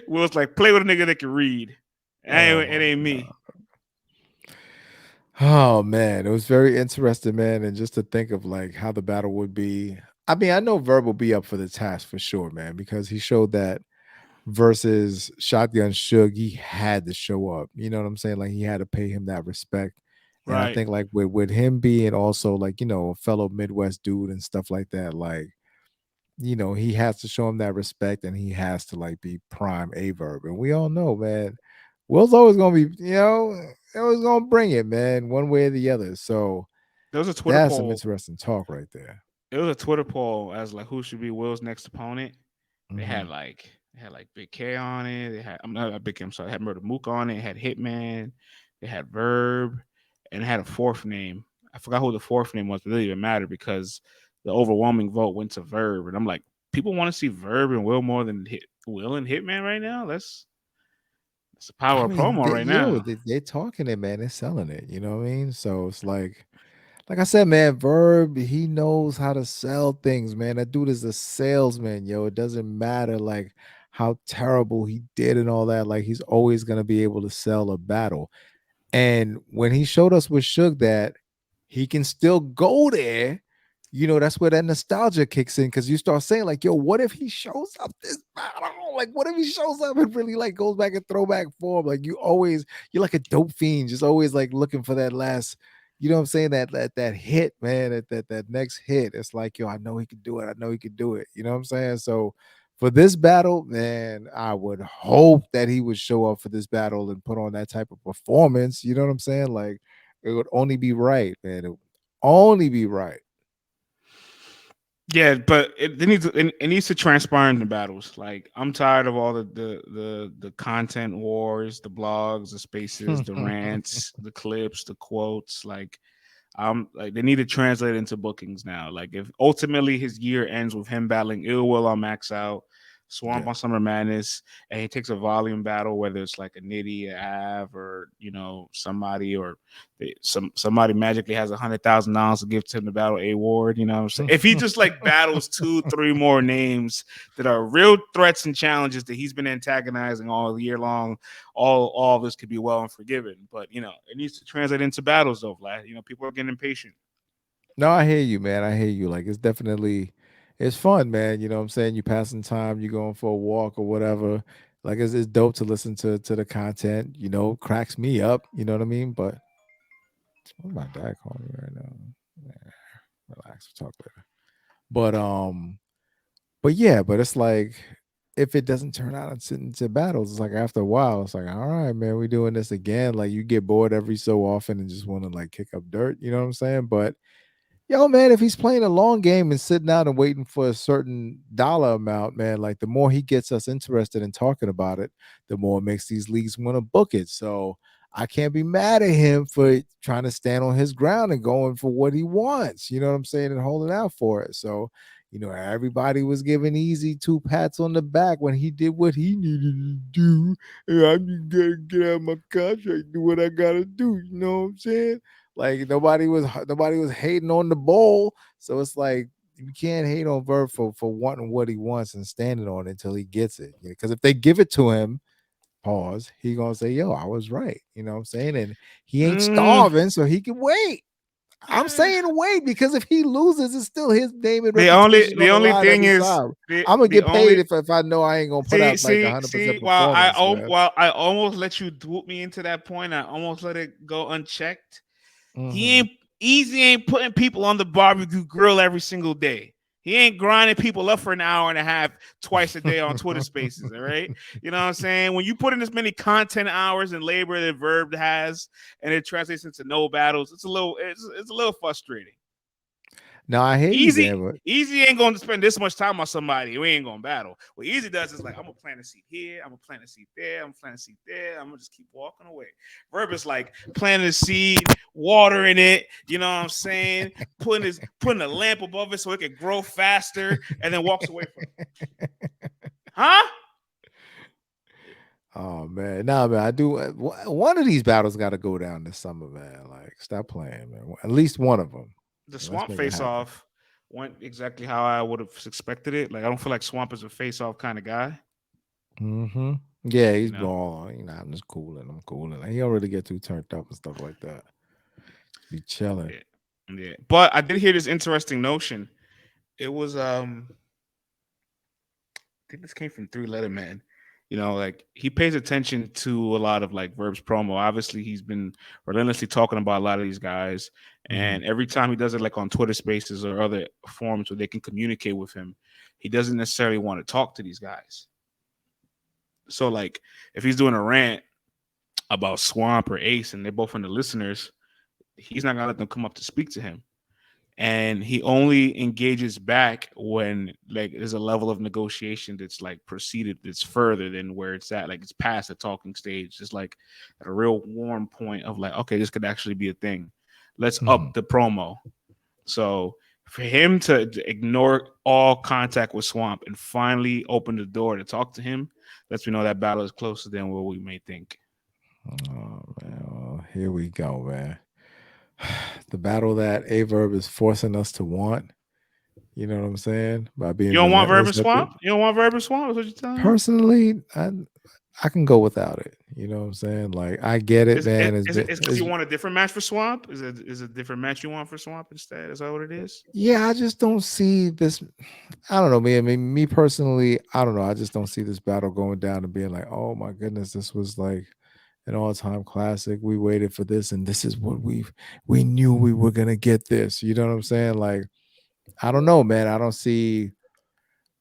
Will's like, play with a nigga that can read. It ain't me. Oh man, it was very interesting, man. And just to think of like how the battle would be. I mean, I know Verb will be up for the task for sure, man, because he showed that versus Shotgun Suge, he had to show up. You know what I'm saying? Like, he had to pay him that respect. And I Right. think like with him being also like, a fellow Midwest dude and stuff like that, like, he has to show him that respect, and he has to like be prime Aye Verb. And we all know, man, Will's always gonna be, always gonna bring it, man, one way or the other. So There was a Twitter that's some poll. interesting talk right there. It was a Twitter poll as like who should be Will's next opponent. They Mhm. had like Big K on it. They had, I'm not Big K, I'm sorry, they had Murder Mook on it. It had Hitman. They had Verb, and it had a fourth name. I forgot who the fourth name was, but it didn't even matter because the overwhelming vote went to Verb. And I'm like, people want to see Verb and Will more than Will and Hitman right now. That's It's a power I of mean, promo right now. they're talking it, man. They're selling it. You know what I mean? So it's like I said, man, Verb, he knows how to sell things, man. That dude is a salesman, yo. It doesn't matter like how terrible he did and all that. Like he's always gonna be able to sell a battle. And when he showed us with Suge that he can still go there, that's where that nostalgia kicks in because you start saying, like, yo, what if he shows up this battle? Like, what if he shows up and really like goes back in throwback form? Like you're like a dope fiend, just always like looking for that last, you know what I'm saying? That hit, man, that next hit. It's like, yo, I know he could do it. I know he could do it. You know what I'm saying? So for this battle, man, I would hope that he would show up for this battle and put on that type of performance. You know what I'm saying? Like it would only be right, man. It would only be right. Yeah, but it needs to transpire in the battles. Like I'm tired of all the content wars, the blogs, the spaces, the rants, the clips, the quotes. Like they need to translate into bookings now. Like if ultimately his year ends with him battling Ill Will on Max Out, Swamp Yeah. on Summer Madness, and he takes a volume battle, whether it's like a Nitty, a Av, or somebody, or somebody magically has $100,000 to give to him to battle A Ward. You know what I'm saying? If he just like battles 2-3 more names that are real threats and challenges that he's been antagonizing all year long, all of this could be well and forgiven. But it needs to translate into battles though, Vlad. People are getting impatient. No, I hear you, man. I hear you. Like it's fun, man. You know what I'm saying? You passing time, you going for a walk or whatever. Like it's dope to listen to the content, cracks me up, you know what I mean? But what's my dad calling me right now? Yeah, relax, we'll talk later. But yeah, but it's like if it doesn't turn out into battles, it's like after a while, it's like, all right, man, we doing this again. Like you get bored every so often and just want to like kick up dirt, you know what I'm saying? But yo, man, if he's playing a long game and sitting out and waiting for a certain dollar amount, man, like the more he gets us interested in talking about it, the more it makes these leagues want to book it. So I can't be mad at him for trying to stand on his ground and going for what he wants. You know what I'm saying? And holding out for it. So, everybody was giving Easy 2 pats on the back when he did what he needed to do. And I'm just gonna get out of my contract, do what I gotta do. You know what I'm saying? Like nobody was hating on the bowl. So it's like you can't hate on Verb for wanting what he wants and standing on it until he gets it. Because if they give it to him, pause, he gonna say, yo, I was right. You know what I'm saying? And he ain't Mm, starving, so he can wait. I'm eh. saying wait because if he loses, it's still his name and The only reputation on the the only line thing every is time. the I'm gonna the get paid only if I know I ain't gonna put see out like see 100% see while performance, man. I almost let you swoop me into that point, I almost let it go unchecked. He Mm-hmm. ain't Easy ain't putting people on the barbecue grill every single day. He ain't grinding people up for an hour and a half twice a day on Twitter Spaces. All right, you know what I'm saying. When you put in as many content hours and labor that Verb has, and it translates into no battles, it's a little frustrating. No, I hear you, Easy, man, but Easy ain't going to spend this much time on somebody. We ain't going to battle. What Easy does is like, I'm gonna plant a seat here. I'm gonna plant a seat there. I'm gonna plant a seat there. I'm gonna just keep walking away. Verb is like planting a seed, watering it. You know what I'm saying? Putting a lamp above it so it can grow faster, and then walks away from it. Huh? oh man, nah, man, I do. One of these battles got to go down this summer, man. Like, stop playing, man. At least one of them. The Let's Swamp make it face happen. off went exactly how I would have expected it. Like I don't feel like Swamp is a face off kind of guy. Mm-hmm. Yeah, You he's know. ball. I'm just cooling. I'm cooling. Like, he don't really get too turned up and stuff like that. Just be chilling. Yeah. Yeah. But I did hear this interesting notion. It was I think this came from Three Letter Man. Like he pays attention to a lot of like Verb's promo. Obviously, he's been relentlessly talking about a lot of these guys, Mm-hmm. and every time he does it, like on Twitter Spaces or other forums where they can communicate with him, he doesn't necessarily want to talk to these guys. So, like, if he's doing a rant about Swamp or Ace, and they're both in the listeners, he's not gonna let them come up to speak to him, and he only engages back when like there's a level of negotiation that's like proceeded that's further than where it's at, like it's past the talking stage. It's like at a real warm point of like, okay, this could actually be a thing, let's Mm-hmm. up the promo. So for him to ignore all contact with Swamp and finally open the door to talk to him, lets me know that battle is closer than what we may think. Oh man, well, here we go, man. The battle that Aye Verb is forcing us to want. You know what I'm saying? By You being don't want Verb relentless and at it. Swamp? You don't want Verb and Swamp? Is what you're telling me? Personally, I can go without it. You know what I'm saying? Like I get it, Is it man. It's been because you want a different match for Swamp? Is it a different match you want for Swamp instead? Is that what it is? yeah, I just don't see this. I don't know, man. I mean, me personally, I don't know. I just don't see this battle going down and being like, oh my goodness, this was like an all-time classic. We waited for this, and this is what we knew we were gonna get this. You know what I'm saying? Like, I don't know, man. I don't see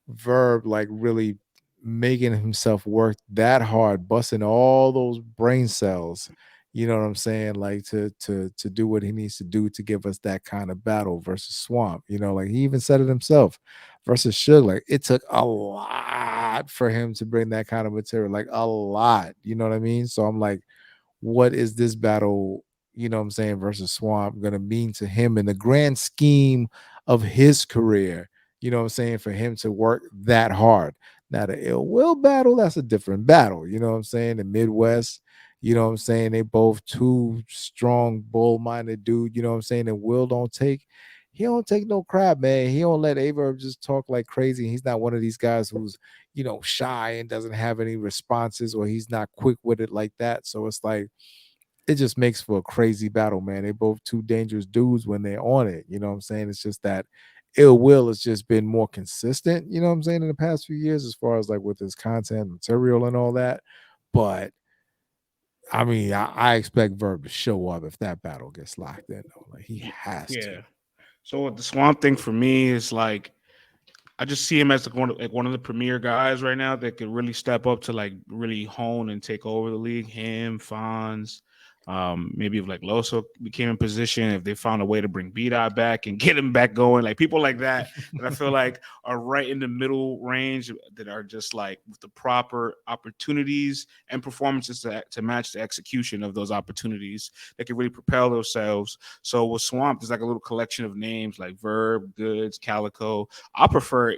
Verb like really making himself work that hard, busting all those brain cells. You know what I'm saying? Like to do what he needs to do to give us that kind of battle versus Swamp. You know, like he even said it himself versus Suge. Like it took a lot for him to bring that kind of material, like a lot. You know what I mean? So I'm like, what is this battle, you know what I'm saying, versus Swamp going to mean to him in the grand scheme of his career? You know what I'm saying? For him to work that hard. Now, the Ill Will battle, that's a different battle. You know what I'm saying? The Midwest, you know what I'm saying? They both two strong, bull-minded dude. You know what I'm saying? And Will he don't take no crap, man. He don't let Aye Verb just talk like crazy. He's not one of these guys who's, you know, shy and doesn't have any responses, or he's not quick with it like that. So it's like it just makes for a crazy battle, man. They both two dangerous dudes when they're on it. You know what I'm saying? It's just that Ill Will has just been more consistent, you know what I'm saying, in the past few years as far as like with his content material and all that. But I mean, I expect Verb to show up if that battle gets locked in, though. Like he has to. Yeah. So what the Swamp thing for me is like I just see him as like one of the premier guys right now that could really step up to like really hone and take over the league. Him, Fonz, maybe if like Loso became in position, if they found a way to bring B Dot back and get him back going, like people like that that I feel like are right in the middle range that are just like with the proper opportunities and performances to match the execution of those opportunities that can really propel themselves. So with Swamp, there's like a little collection of names like Verb, Goods, Calico. I prefer,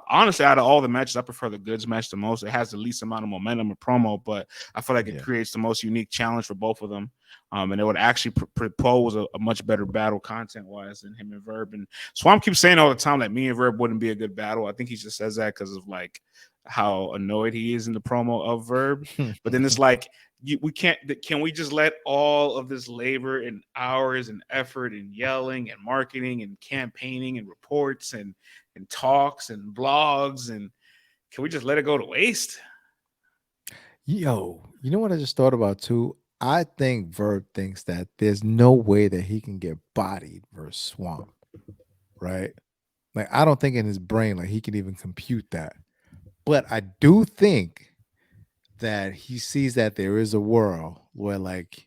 honestly, out of all the matches, I prefer the Goods match the most. It has the least amount of momentum and promo, but I feel like it Yeah. creates the most unique challenge for both of them. And it would actually propose a much better battle content wise than him and Verb. And Swamp keeps saying all the time that me and Verb wouldn't be a good battle. I think he just says that because of like how annoyed he is in the promo of Verb. But then it's like, we can't. Can we just let all of this labor and hours and effort and yelling and marketing and campaigning and reports and talks and blogs, and can we just let it go to waste? Yo, you know what I just thought about too? I think Verb thinks that there's no way that he can get bodied versus Swamp, right? Like I don't think in his brain like he can even compute that. But I do think that he sees that there is a world where like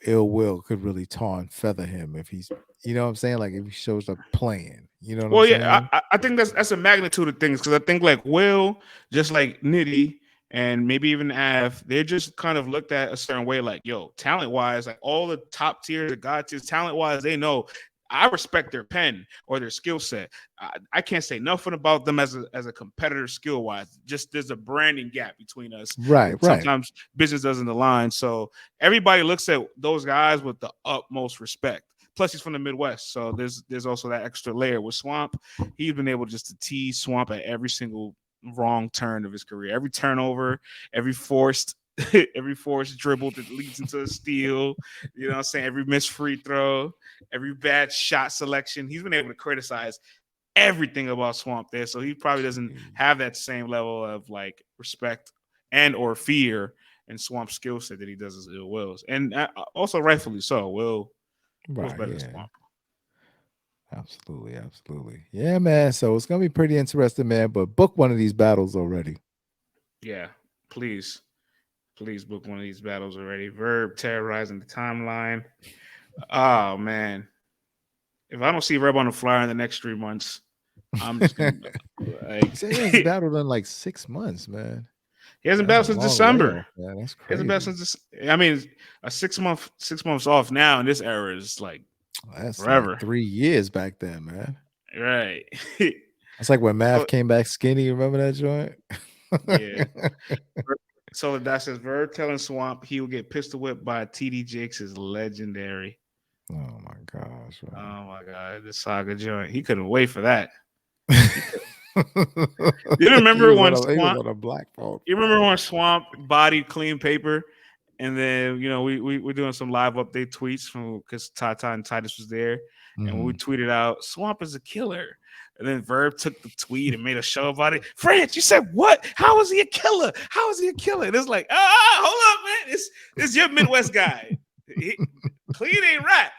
Ill Will could really tar and feather him if he's, you know what I'm saying, like if he shows up playing, you know what I'm Well, yeah, saying? I think that's a magnitude of things because I think like Will, just like Nitty, and maybe even Av, they're just kind of looked at a certain way. Like, yo, talent wise, like all the top tiers, the god tiers, talent wise, they know. I respect their pen or their skill set. I can't say nothing about them as a competitor skill wise. Just there's a branding gap between us, Right, and right. sometimes business doesn't align. So everybody looks at those guys with the utmost respect. Plus, he's from the Midwest, so there's also that extra layer with Swamp. He's been able just to tease Swamp at every single wrong turn of his career, every turnover, every forced every forced dribble that leads into a steal. You know what I'm saying? Every missed free throw, every bad shot selection. He's been able to criticize everything about Swamp there, so he probably doesn't have that same level of like respect and or fear and Swamp skill set that he does as Ill Wills, and also rightfully so. Will's Right, better than yeah. Swamp. Absolutely, absolutely. Yeah, man. So it's gonna be pretty interesting, man. But book one of these battles already. Yeah, please, please book one of these battles already. Verb terrorizing the timeline. Oh man, if I don't see Verb on the flyer in the next 3 months, I'm just gonna He like. said he hasn't battled in like 6 months, man. He hasn't That's a battled since long December. layoff, man. That's He hasn't battled crazy. since I mean, a 6 months off now in this era is like That's like forever, 3 years back then, man. right? That's like when Mav So came back skinny. Remember that joint? Yeah. So that says Verb telling Swamp he will get pistol whipped by TD Jakes is legendary. Oh my gosh, Oh man. my god, the saga joint. He couldn't wait for that. He could. You he remember was when on a he was Swamp? on a black phone. You remember when Swamp bodied clean paper, and then we were doing some live update tweets from because Tata and Titus was there, and we Mhm. tweeted out Swamp is a killer, and then Verb took the tweet and made a show about it. France, you said what? How is he a killer? How is he a killer? And it's like, hold up, man, it's your Midwest guy. Clean ain't rap.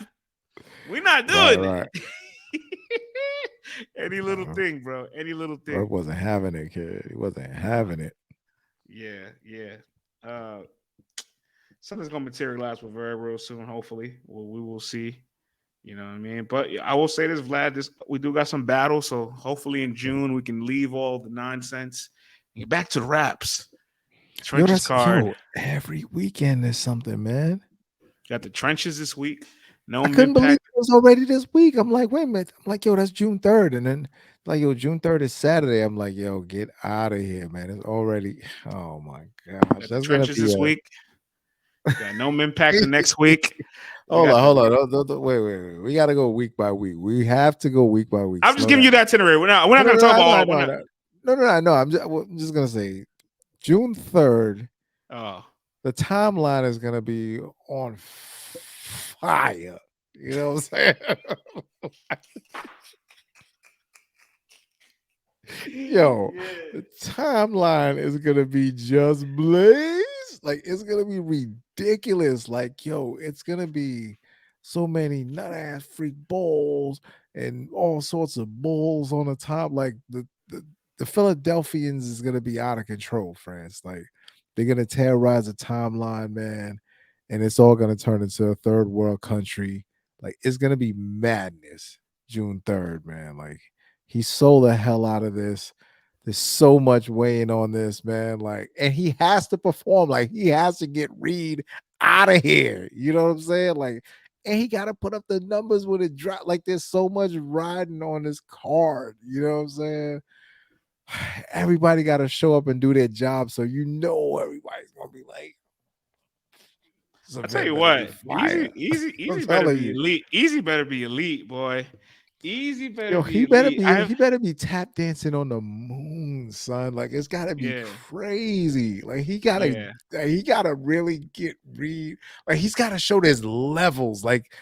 We're not Right, doing right. it. Any little thing, bro. Any little Verb thing. wasn't having it, kid. He wasn't having it. Yeah, yeah. Uh, Something's gonna materialize with Verb real soon. Hopefully, we will see. You know what I mean? But I will say this, Vlad. We do got some battles, so hopefully in June we can leave all the nonsense and get back to the raps. Trenches card. Every weekend there's something, man. Got the trenches this week. No I couldn't mid believe pack. it was already this week. I'm like, wait a minute. I'm like, yo, that's June 3rd. And then like, yo, June 3rd is Saturday. I'm like, yo, get out of here, man. It's already, oh my gosh. Got the That's gonna trenches be this a week. Got no mid pack the next week. We hold got on, hold on. Wait. We gotta go week by week. We have to go week by week. I'm just Slow giving down. you that itinerary. We're not No, gonna talk about all. No. I'm just gonna say June 3rd. Oh, The timeline is gonna be on fire. You know what I'm saying? Yo, yeah. the timeline is gonna be just blaze. Like it's gonna be ridiculous. Like, yo, it's gonna be so many nut ass freak balls and all sorts of bulls on the top. Like the Philadelphians is gonna be out of control, France. Like they're gonna terrorize the timeline, man, and it's all gonna turn into a third world country. Like it's gonna be madness. June 3rd, man. Like he sold the hell out of this. There's so much weighing on this, man. Like, and he has to perform. Like, he has to get Reed out of here. You know what I'm saying? Like, and he got to put up the numbers when it drop. Like, there's so much riding on this card. You know what I'm saying? Everybody got to show up and do their job. So you know everybody's gonna be like, this I tell event you better be what, fire. I'm easy better telling be you. elite. Easy better be elite, boy. Easy better Yo, be elite. he better be tap dancing on the moon, son. Like it's gotta be Yeah, crazy. Like yeah. he gotta really get Reed. Like he's gotta show there's levels. Like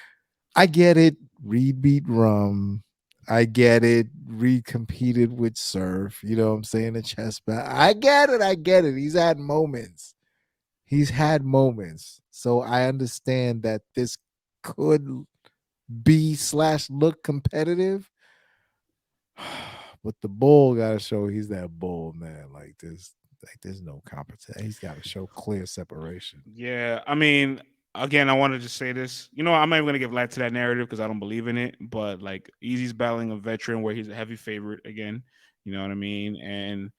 I get it, Reed beat Rum. I get it. Reed competed with Surf. You know what I'm saying? The chess battle. I get it. He's had moments. So I understand that this could be / look competitive. But the bull got to show he's that bull, man. Like there's no competition. He's got to show clear separation. Yeah, I mean, again, I wanted to say this. I'm not even gonna give light to that narrative because I don't believe in it. But like, Easy's battling a veteran where he's a heavy favorite again. You know what I mean? And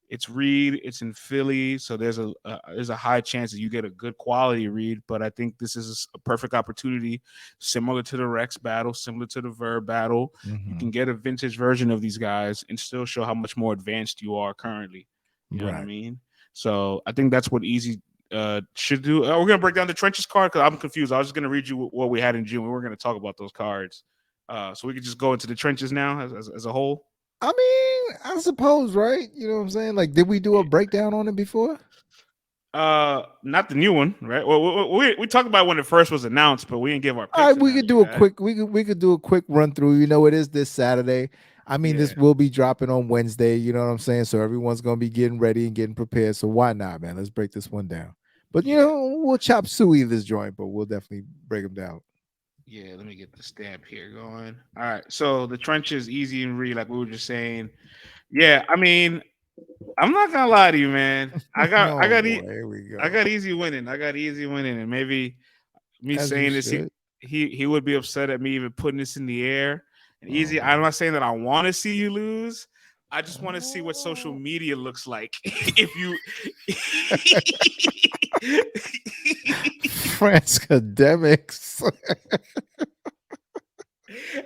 it's Reed. It's in Philly, so there's a high chance that you get a good quality Reed. But I think this is a perfect opportunity, similar to the Rex battle, similar to the Verb battle. You can get a vintage version of these guys and still show how much more advanced you are currently. You know what I Right. mean? So I think that's what Easy should do. We're gonna break down the trenches card because I'm confused. I was just gonna read you what we had in June. We were gonna talk about those cards, so we could just go into the trenches now as a whole. I mean, I suppose, right? You know what I'm saying? Like, did we do a breakdown on it before? Not the new one, right? Well, we talked about when it first was announced, but we didn't give our All picks. right, we could do a quick we could do a quick run through. You know, it is this Saturday. I mean, this will be dropping on Wednesday. You know what I'm saying? So everyone's gonna be getting ready and getting prepared. So why not, man? Let's break this one down. But you know, we'll chop suey this joint, but we'll definitely break them down. Yeah, let me get the stamp here going. All right, so the trenches, Easy and Reed, like we were just saying. Yeah, I mean, I'm not gonna lie to you, man. Oh boy, here we go. I got Easy winning. And maybe me As you saying this, should. he would be upset at me even putting this in the air. And Oh, Easy, I'm boy. not saying that I want to see you lose. I just want to see what social media looks like if you. France academics.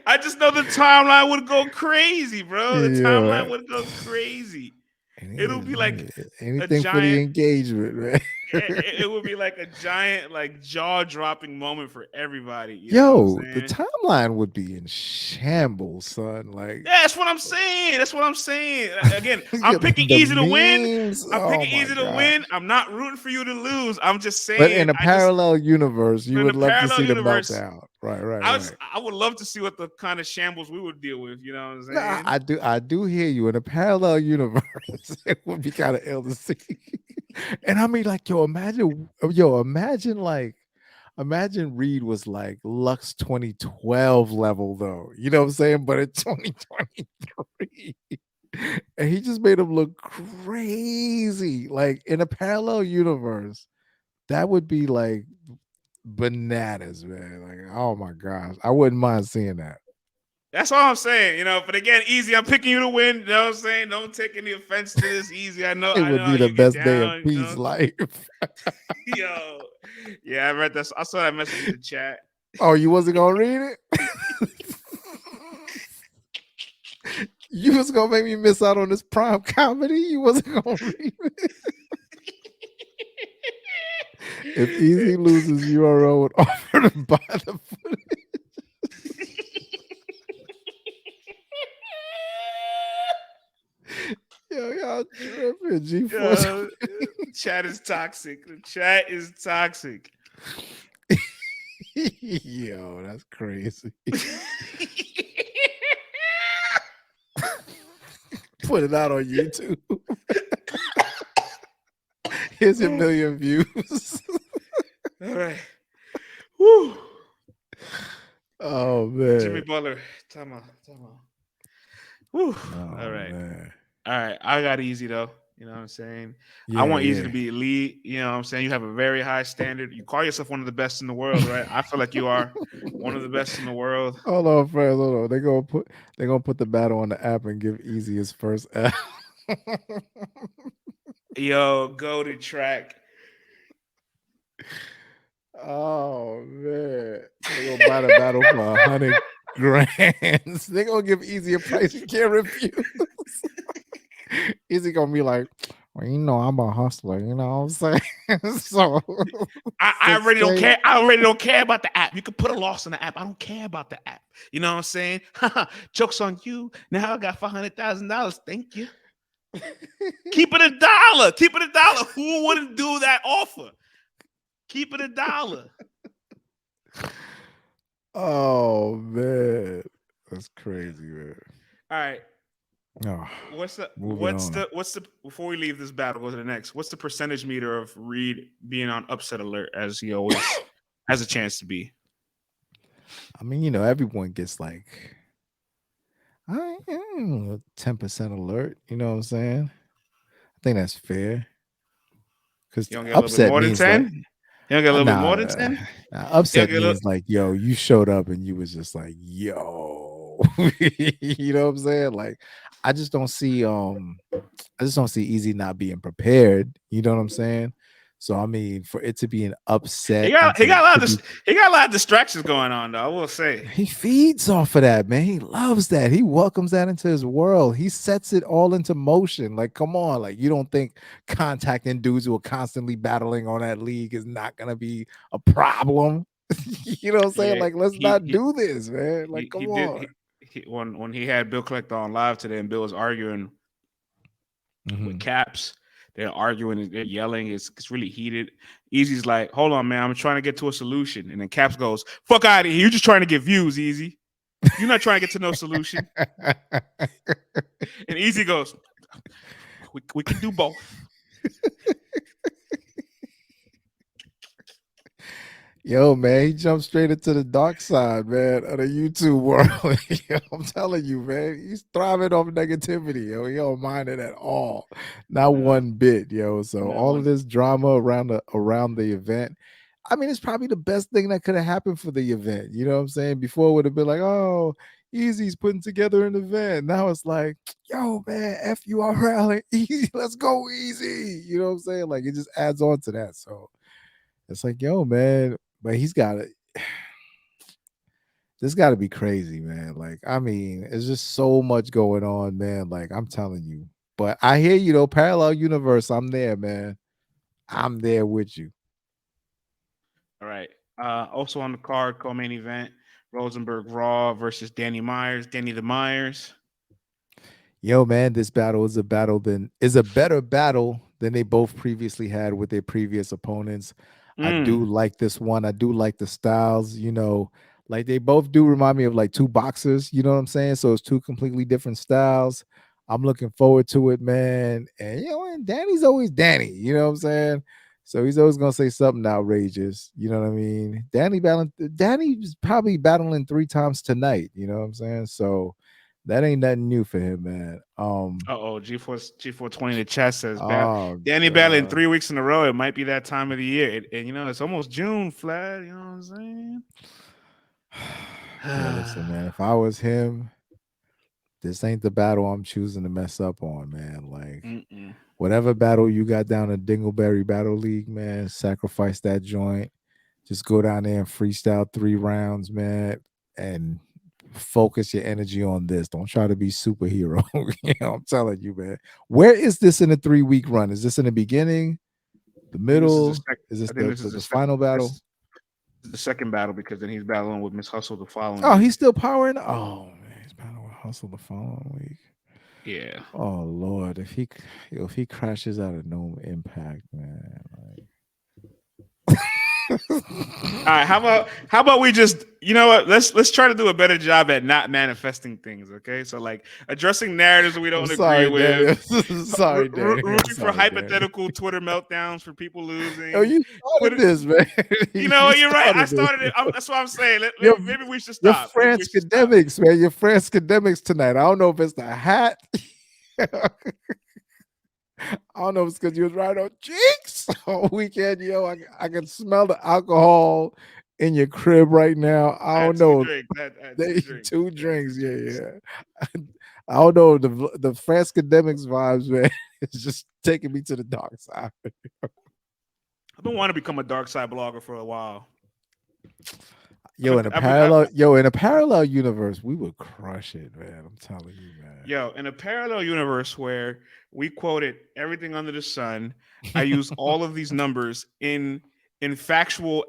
I just know the timeline would go crazy, bro. The Yeah. timeline would go crazy. It'll be like a Anything for the giant. engagement, man. It would be like a giant, like jaw dropping moment for everybody. You know what I'm Yo, the saying? timeline would be in shambles, son. Like, Yeah, that's what I'm saying. That's what I'm saying. Again, I'm yeah, picking the easy to win. memes. I'm Oh picking my easy to god! win. I'm not rooting for you to lose. I'm just But saying. in a parallel universe, you But in the would love to parallel see the universe, meltdown. Right, right, right. I would love to see what the kind of shambles we would deal with. You know what I'm No, saying? I do hear you. In a parallel universe, it would be kind of ill to see. And I mean, like, imagine Reed was like Lux 2012 level, though. You know what I'm saying? But in 2023, and he just made him look crazy. Like in a parallel universe, that would be like bananas, man. Like, oh my gosh, I wouldn't mind seeing that. That's all I'm saying. But again, easy. I'm picking you to win. You know what I'm saying? Don't take any offense to this. Easy. It I would know how be the you get best day of down. Pete's life. Yo, yeah, I read that. I saw that message in the chat. Oh, you wasn't gonna read it? You was gonna make me miss out on this prime comedy? You wasn't gonna read it? If Easy loses, URL would offer to buy the footage. Yo, y'all tripping. G-Force. Chat is toxic. The chat is toxic. Yo, that's crazy. Put it out on YouTube. Here's your million views. All right. Woo. Oh man. Jimmy Butler. Time out. Woo. Oh, all right. Man. All right. I got easy though. You know what I'm saying? Yeah, I want easy yeah. to be elite. You know what I'm saying? You have a very high standard. You call yourself one of the best in the world, right? I feel like you are one of the best in the world. Hold on, friends. Hold on. They're gonna put the battle on the app and give Easy his first F. Yo, go to track. Oh man. They're gonna buy the battle for 100 grand. They're gonna give Easy a price you can't refuse. Easy gonna be like, well, I'm a hustler, you know what I'm saying? So I already don't care. I already don't care about the app. You can put a loss in the app. I don't care about the app. You know what I'm saying? Joke's on you. Now I got $500,000. Thank you. Keep it $1. Keep it $1. Who wouldn't do that offer? Keep it $1. Oh man. That's crazy, man. All right. Oh, what's the before we leave this battle, go to the next. What's the percentage meter of Reed being on upset alert as he always has a chance to be? I mean, everyone gets like 10% alert. You know what I'm saying? I think that's fair. Because You don't get a little bit upset more than means like 10? You don't get a little bit more than 10? upset means like, yo, you showed up and you was just like, yo. You know what I'm saying? Like, I just don't see Easy not being prepared. You know what I'm saying? So I mean, for it to be an upset, He got a lot of distractions going on, though. I will say he feeds off of that, man. He loves that. He welcomes that into his world. He sets it all into motion. Like, come on, like you don't think contacting dudes who are constantly battling on that league is not gonna be a problem? You know what I'm saying? yeah, Like, let's not do this, man. Like, he come did on. when he had Bill Collector on live today, and Bill was arguing with Caps. They're arguing, they're yelling. It's really heated. Easy's like, hold on, man. I'm trying to get to a solution. And then Caps goes, fuck out of here. You're just trying to get views, Easy. You're not trying to get to no solution. And Easy goes, we can do both. Yo, man, he jumped straight into the dark side, man, of the YouTube world. Yo, I'm telling you, man, he's thriving off negativity. Yo, he don't mind it at all, not one bit, yo. So all of this drama around the event, I mean, it's probably the best thing that could have happened for the event. You know what I'm saying? Before it would have been like, oh, Easy's putting together an event. Now it's like, yo, man, FURL, Easy, let's go Easy. You know what I'm saying? Like it just adds on to that. So it's like, yo, man. But he's got it. This got to be crazy, man. Like, I mean, it's just so much going on, man. Like, I'm telling you, But I hear you though, parallel universe. I'm there, man. I'm there with you. All right. Also on the card, co-main event, Rosenberg Raw versus Danny Myers. Danny the Myers. Yo, man, this battle is a better battle than they both previously had with their previous opponents. I do like this one. I do like the styles, like they both do remind me of like two boxers, you know what I'm saying? So it's two completely different styles. I'm looking forward to it, man. And and Danny's always Danny, you know what I'm saying? So he's always gonna say something outrageous, you know what I mean? Danny's probably battling 3 times tonight, you know what I'm saying? So that ain't nothing new for him, man. G420 in the chat says Oh Danny battling god. 3 weeks in a row. It might be that time of the year. And it's almost June, Vlad. You know what I'm saying? Yo, listen, man. If I was him, this ain't the battle I'm choosing to mess up on, man. Like whatever battle you got down in Dingleberry Battle League, man, sacrifice that joint. Just go down there and freestyle 3 rounds, man, and focus your energy on this. Don't try to be superhero. I'm telling you, man. Where is this in a 3-week run? Is this in the beginning, the I think this is middle? Is this I think this is the final battle? this is the second battle because then he's battling with Miss Hustle the following Oh, week. he's still powering. Oh man, he's battling with Hustle the following week. Yeah. Oh Lord, if he crashes out of no impact, man. All right, how about we just what? Let's try to do a better job at not manifesting things, okay? So like addressing narratives that we don't agree sorry, Daniel. with. Sorry, Daniel. Rooting for Sorry, Daniel. hypothetical Twitter meltdowns for people Oh, losing. you started this, man. You're right. I started it. That's what I'm saying. Your, Maybe we should your stop. Maybe we should stop. Franskademics, man. Your Franskademics tonight. I don't know if it's the hat. I don't know if it's because you was right on cheeks all weekend. Yo, I can smell the alcohol in your crib right now. I don't know. Two drinks. Yeah. I don't know. The Franskademics vibes, man. It's just taking me to the dark side. I've been wanting to become a dark side blogger for a while. In a parallel universe, we would crush it, man. I'm telling you, man. In a parallel universe where we quoted everything under the sun, I use all of these numbers in factual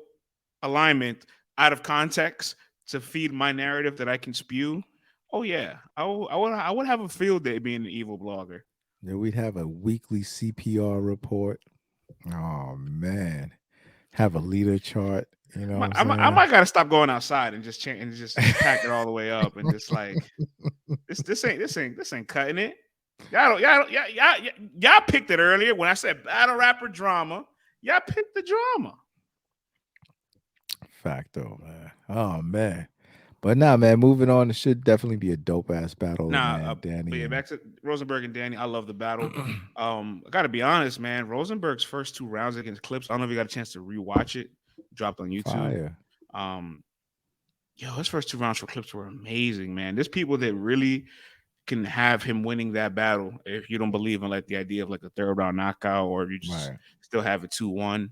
alignment out of context to feed my narrative that I can spew. Oh yeah, I would have a field day being an evil blogger. Yeah, we'd have a weekly CPR report. Oh man, have a leader chart. You know, I might gotta stop going outside and just pack it all the way up and just like this ain't cutting it. Y'all picked it earlier when I said battle rapper drama. Y'all picked the drama. Facto, man. Oh man. But nah, man, moving on. It should definitely be a dope ass battle, man. Danny. But yeah, back to Rosenberg and Danny. I love the battle. I gotta be honest, man. Rosenberg's first 2 rounds against Clips. I don't know if you got a chance to rewatch it. Dropped on YouTube. Fire. His first 2 rounds for Clips were amazing, man. There's people that really can have him winning that battle if you don't believe in like the idea of like a 3rd round knockout or if you just still have it 2-1.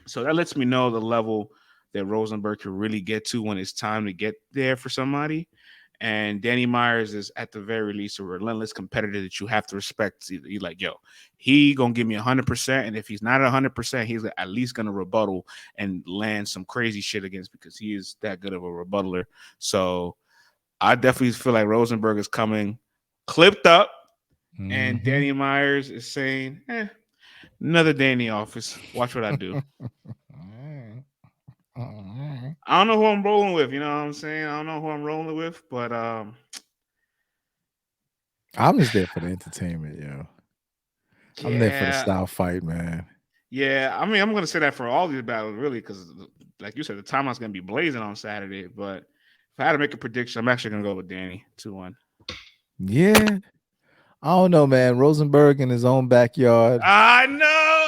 So that lets me know the level that Rosenberg can really get to when it's time to get there for somebody. And Danny Myers is at the very least a relentless competitor that you have to respect. You're like, he gonna give me 100%, and if he's not 100%, he's at least gonna rebuttal and land some crazy shit against because he is that good of a rebuttaler. So I definitely feel like Rosenberg is coming clipped up, and Danny Myers is saying, another day in the office. Watch what I do. I don't know who I'm rolling with. You know what I'm saying? I don't know who I'm rolling with, but I'm just there for the entertainment, yo. Yeah. I'm there for the style fight, man. Yeah, I mean, I'm gonna say that for all these battles, really, because like you said, the timeline's gonna be blazing on Saturday. But if I had to make a prediction, I'm actually gonna go with Danny 2-1. Yeah. I don't know, man. Rosenberg in his own backyard. I know.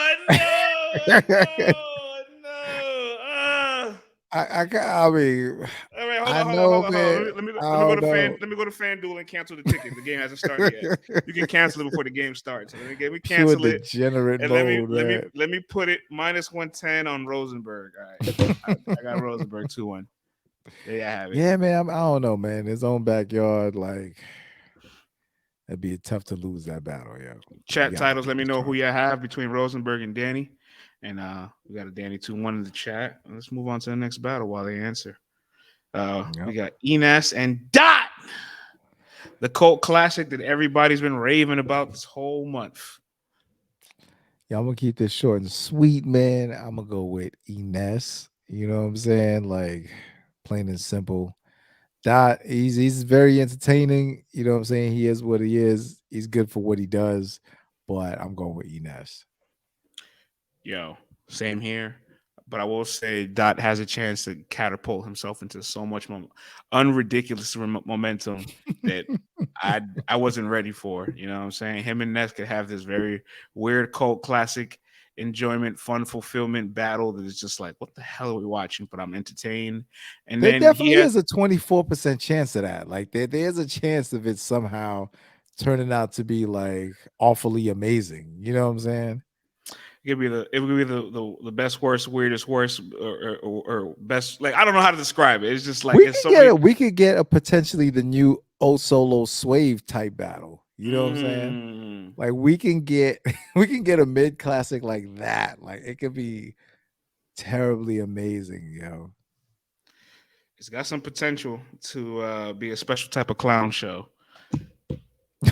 I mean, all right, I know, man. Let me go to FanDuel and cancel the ticket. The game hasn't started yet. You can cancel it before the game starts. So let me cancel it. Degenerate and mode, let me put it -110 on Rosenberg. All right, I got Rosenberg 2-1. There you have it. Yeah, man. I don't know, man. His own backyard, like It'd be tough to lose that battle, yo. You Chat got to titles. keep Let me it know who strong. you have between Rosenberg and Danny. And we got a Danny 2-1 in the chat. Let's move on to the next battle while they answer. We Yep. got Enes and Dot, the cult classic that everybody's been raving about this whole month. Yeah, I'm gonna keep this short and sweet, man. I'm gonna go with Ines. You know what I'm saying? Like plain and simple. Dot, he's very entertaining. You know what I'm saying? He is what he is. He's good for what he does. But I'm going with Ines. Yo, same here. But I will say Dot has a chance to catapult himself into so much unridiculous momentum that I wasn't ready for. You know what I'm saying? Him and Ness could have this very weird cult classic enjoyment, fun, fulfillment battle that is just like, what the hell are we watching? But I'm entertained. And There then he definitely had is a 24% chance of that. Like there's a chance of it somehow turning out to be like awfully amazing. You know what I'm saying? it would be the best worst weirdest worst or best, like I don't know how to describe it. It's just like it's so many. We could get a potentially the new O Solo Swave type battle. You know what I'm saying? Mm, Like we can get we can get a mid classic like that. Like it could be terribly amazing, yo. it's got some potential to be a special type of clown show, but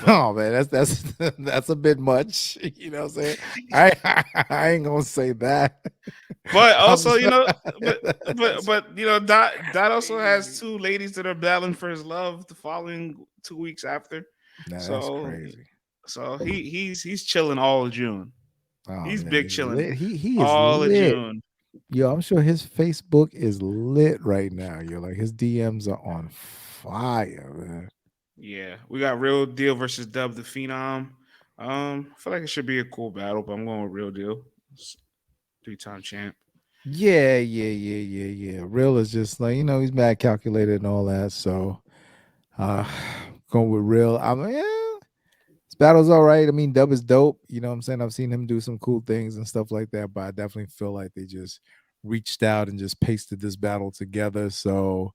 Oh man, that's that's a bit much. You know what I'm saying? I ain't gonna say that. but I'm also, sorry. but That's Dot also has crazy. two ladies that are battling for his love the following 2 weeks after. Nah, that's So crazy. he's chilling all of June. Oh He's man, big he's chilling lit. He is all of lit. June. Yo, I'm sure his Facebook is lit right now. Yo, like his DMs are on fire, man. Yeah, we got Real Deal versus Dub the Phenom. I feel like it should be a cool battle, but I'm going with Real Deal. 3-time champ. Yeah. Real is just like, he's mad calculated and all that. So uh going with real. This battle's all right. I mean, Dub is dope. You know what I'm saying? I've seen him do some cool things and stuff like that, but I definitely feel like they just reached out and just pasted this battle together. So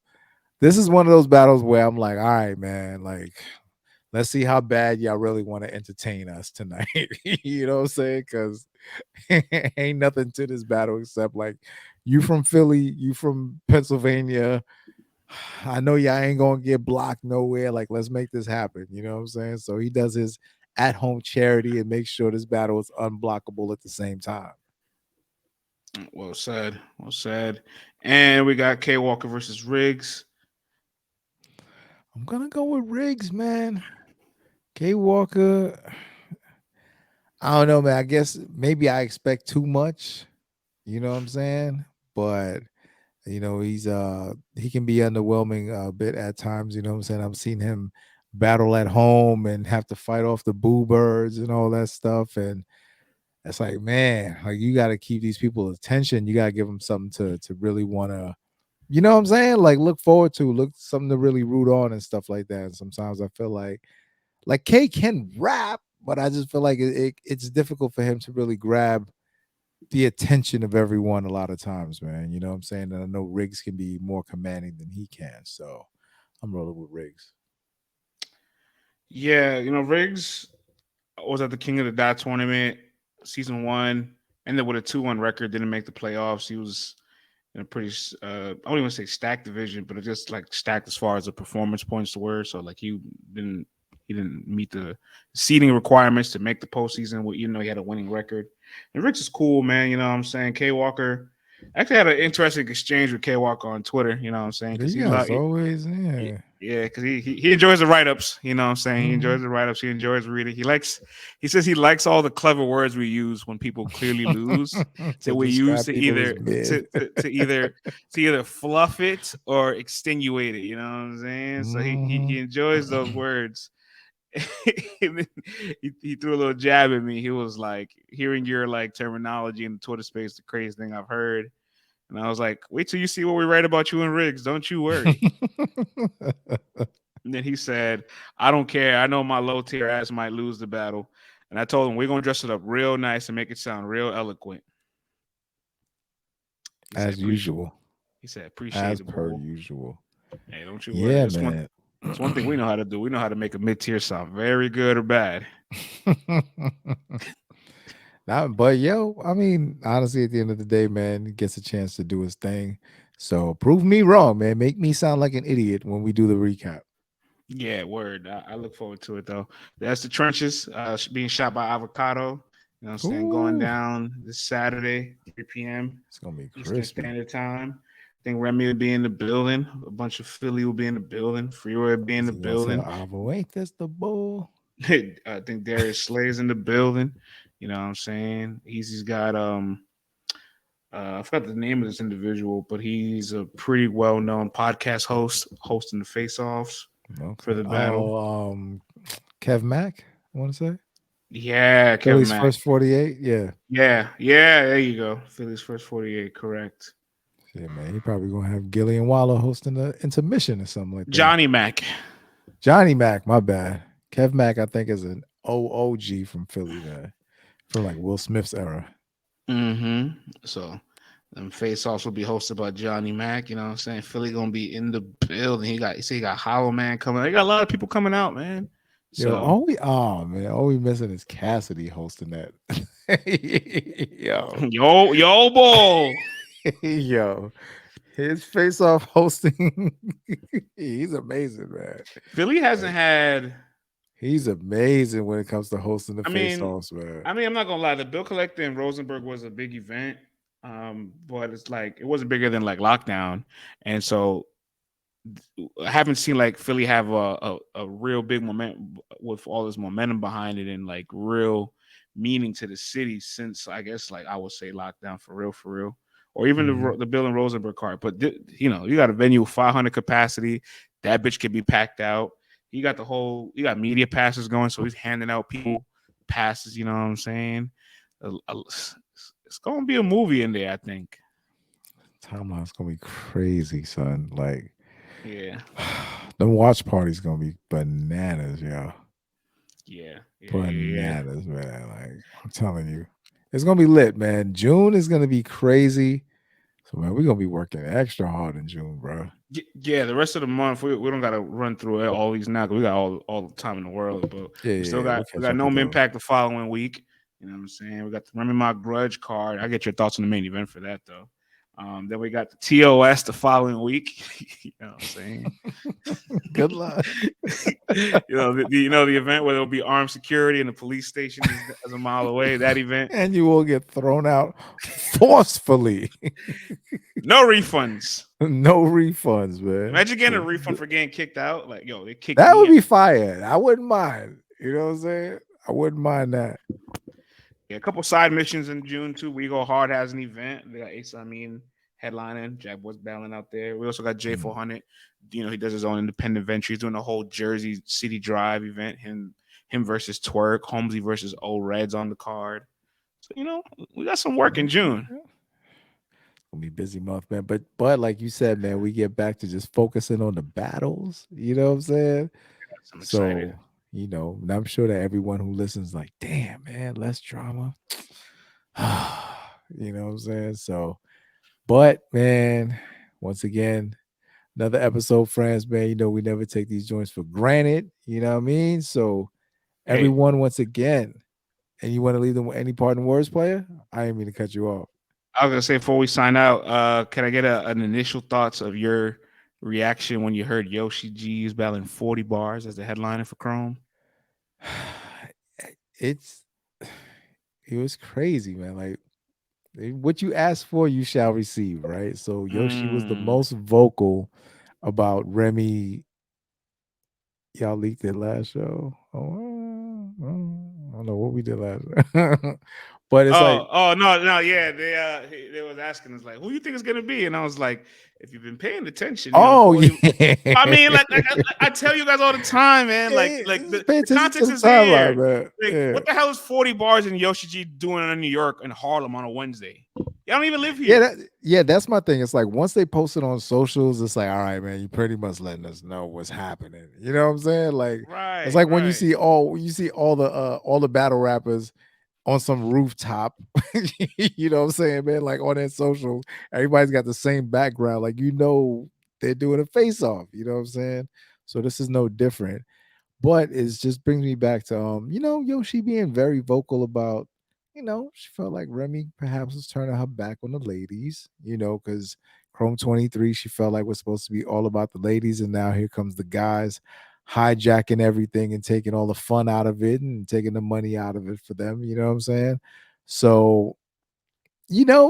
this is one of those battles where I'm like, all right, man, like let's see how bad y'all really want to entertain us tonight. You know what I'm saying? Because ain't nothing to this battle except like you from Philly, you from Pennsylvania. I know y'all ain't gonna get blocked nowhere. Like, let's make this happen. You know what I'm saying? So he does his at-home charity and makes sure this battle is unblockable at the same time. Well said. Well said. And we got K Walker versus Riggs. I'm gonna go with Riggs, man. K Walker. I don't know, man. I guess maybe I expect too much. You know what I'm saying? But he can be underwhelming a bit at times. You know what I'm saying? I've seen him battle at home and have to fight off the boo birds and all that stuff. And it's like, man, like you got to keep these people attention. You got to give them something to really want to, you know what I'm saying? Like look forward to, look something to really root on and stuff like that. And sometimes I feel like K can rap, but I just feel like it's difficult for him to really grab the attention of everyone a lot of times, man. You know what I'm saying? And I know Riggs can be more commanding than he can. So I'm rolling with Riggs. Yeah, Riggs was at the King of the Dot tournament, season one, ended with a 2-1 record, didn't make the playoffs. He was in a pretty, I don't even say stacked division, but it just like stacked as far as the performance points were. So like didn't he didn't meet the seeding requirements to make the postseason. Even though he had a winning record. And Ricks is cool, man. You know what I'm saying? K Walker actually had an interesting exchange with K Walker on Twitter. You know what I'm saying? Because Yeah, as always, yeah. yeah, because he enjoys the write ups. You know what I'm saying? He enjoys Mhm. the write ups. He enjoys reading. He says he likes all the clever words we use when people clearly lose To that we use describe to people as either mid. to either fluff it or extenuate it. You know what I'm saying? So he Mhm. enjoys those words. he threw a little jab at me. He was like, hearing your like terminology in the Twitter space, the craziest thing I've heard. And I was like, wait till you see what we write about you in Riggs. Don't you worry. And then he said, I don't care. I know my low tier ass might lose the battle. And I told him, we're going to dress it up real nice and make it sound real eloquent. He said, As usual. appreciate As it, per boy. usual. Hey, don't you worry. Yeah, This one, man. It's one thing we know how to do. We know how to make a mid-tier sound very good or bad. But yo, I mean, honestly, at the end of the day, man, he gets a chance to do his thing. So prove me wrong, man. Make me sound like an idiot when we do the recap. Yeah, word. I look forward to it though. That's the trenches being shot by Avocado. You know what I'm saying? Going Ooh, down this Saturday, 3 p.m. it's gonna be Eastern crispy. Standard Time. I think Remy will be in the building. A bunch of Philly will be in the building. Freeway will be in Is the he gonna tell building. Avo, ain't this the bull? I think Darius Slay's in the building. You know what I'm saying? Easy's got I forgot the name of this individual, but he's a pretty well known podcast host, hosting the face offs for Okay. the battle. Oh, Kev Mack, I want to say. Yeah, Kevin Philly's Mack. first 48. Yeah. Yeah, there you go. Philly's first 48, correct. Yeah, man. He probably gonna have Gillian Waller hosting the intermission or something like that. Johnny Mack. Johnny Mack, my bad. Kev Mack, I think, is an OOG from Philly, man. From like Will Smith's era. Mm-hmm. So face offs will be hosted by Johnny Mack. You know what I'm saying? Philly gonna be in the building. He got Hollow Man coming. They got a lot of people coming out, man. Yo, So all we missing is Cassidy hosting that. Yo. yo bull. Yo. His face off hosting. He's amazing, man. Philly hasn't Like, had. he's amazing when it comes to hosting the I face mean, offs, man. I'm not gonna lie. The Bill Collector in Rosenberg was a big event, but it's like it wasn't bigger than like Lockdown, and so I haven't seen like Philly have a real big momentum with all this momentum behind it and like real meaning to the city since I guess like I would say Lockdown for real, or even Mhm. the Bill and Rosenberg card. But you know, you got a venue with 500 capacity. That bitch could be packed out. You got media passes going, so he's handing out people passes. You know what I'm saying? It's gonna be a movie in there, I think. Timeline's gonna be crazy, son. Like, Yeah, the watch party's gonna be bananas, yo. yeah. Bananas, man. Like, I'm telling you, it's gonna be lit, man. June is gonna be crazy. So, man, we're gonna be working extra hard in June, bro. Yeah, the rest of the month we don't got to run through all these now because we got all the time in the world. But Yeah, we'll we catch got up no with those. impact the following week. You know what I'm saying? We got the Remy My Grudge card. I get your thoughts on the main event for that though. Then we got the TOS the following week. You know what I'm saying? Good luck. You know the event where there'll be armed security and the police station is a mile away. That event, And you will get thrown out forcefully. no refunds. No refunds, man. Imagine getting a refund for getting kicked out. Like, yo, they kicked That me would out. be fire. I wouldn't mind. You know what I'm saying? I wouldn't mind that. Yeah, a couple side missions in June too. We Go Hard has an event. They got Ace Amin headlining. Jack Boy's battling out there. We also got J400. You know, he does his own independent venture. He's doing a whole Jersey City Drive event. Him versus Twerk. Holmesy versus Old Reds on the card. So you know, we got some work in June. Gonna be busy month, man. But like you said, man, we get back to just focusing on the battles. You know what I'm saying? I'm excited. So, and I'm sure that everyone who listens, like, damn, man, less drama. You know what I'm saying? So, but man, once again, another episode, friends, man. We never take these joints for granted. You know what I mean? So, Hey, everyone, once again, and you want to leave them with any parting words, player? I didn't mean to cut you off. I was gonna say before we sign out, can I get an initial thoughts of your reaction when you heard Yoshi G's battling 40 bars as the headliner for Chrome? It's it was crazy, man. Like, what you ask for, you shall receive, right? So Yoshi was the Mm. most vocal about Remy. Y'all leaked it last show. I don't know what we did last, but it's like, Oh no, yeah. They was asking us like, who you think is gonna be, and I was like, if you've been paying attention, you know, oh 40. yeah, I mean, like I tell you guys all the time, man. Like just pay the attention to context the is here. timeline, man. Like, Yeah. what the hell is 40 bars in Yoshi G doing in New York and Harlem on a Wednesday? Y'all don't even live Yeah, here. that's my thing. It's like once they post it on socials, it's like, all right, man, you pretty much letting us know what's happening. You know what I'm saying? Like, it's like when you Right. see all the battle rappers on some rooftop, you know what I'm saying, man? Like on their social, everybody's got the same background. Like, they're doing a face off. You know what I'm saying? So this is no different. But it just brings me back to Yoshi being very vocal about, she felt like Remy perhaps was turning her back on the ladies, because Chrome 23, she felt like was supposed to be all about the ladies, and now here comes the guys hijacking everything and taking all the fun out of it and taking the money out of it for them, you know what I'm saying? So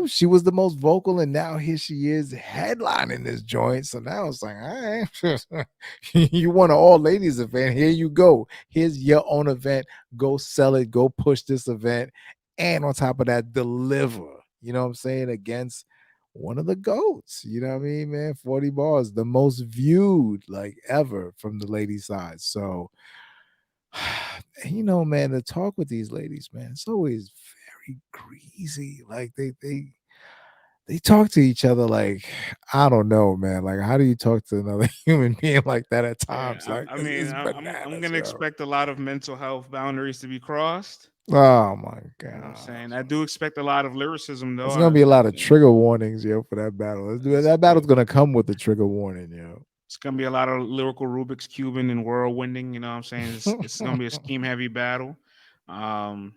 she was the most vocal, and now here she is headlining this joint. So now it's like, all right, you want an all ladies event? Here you go. Here's your own event. Go sell it. Go push this event, and on top of that, deliver. You know what I'm saying? Against one of the goats. You know what I mean, man? 40 bars, the most viewed like ever from the ladies' side. So, man, the talk with these ladies, man, it's always very greasy. Like they talk to each other like, I don't know, man. Like, how do you talk to another human being like that at Yeah, times? Like, I mean, it's I'm bananas, gonna yo. expect a lot of mental health boundaries to be crossed. Oh my You know what I'm god. saying? I do expect a lot of lyricism, though. There's gonna be a lot of trigger warnings, yo, for that battle. Let's do it. It's, That battle's gonna come with a trigger warning, yo. it's gonna be a lot of lyrical Rubik's cubing and whirlwinding. You know what I'm saying? It's gonna be a scheme heavy battle. Um,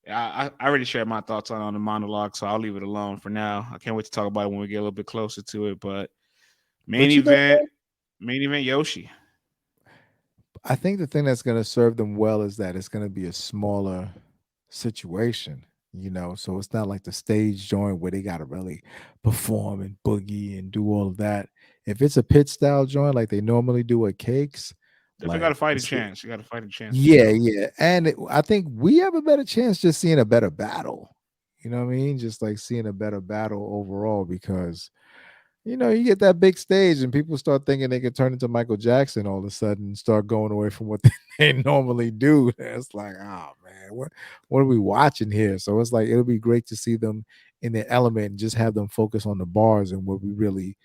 I already shared my thoughts on the monologue, so I'll leave it alone for now. I can't wait to talk about it when we get a little bit closer to it. But main But event, main event, Yoshi. I think the thing that's going to serve them well is that it's going to be a smaller situation, so it's not like the stage joint where they got to really perform and boogie and do all of that. If it's a pit style joint like they normally do at Cakes, Definitely got a like fighting chance. You got a fighting chance for yeah, sure. yeah. And I think we have a better chance just seeing a better battle. You know what I mean? Just like seeing a better battle overall because you get that big stage and people start thinking they can turn into Michael Jackson all of a sudden and start going away from what they normally do. It's like, oh man, what are we watching here? So it's like it'll be great to see them in their element and just have them focus on the bars and what we really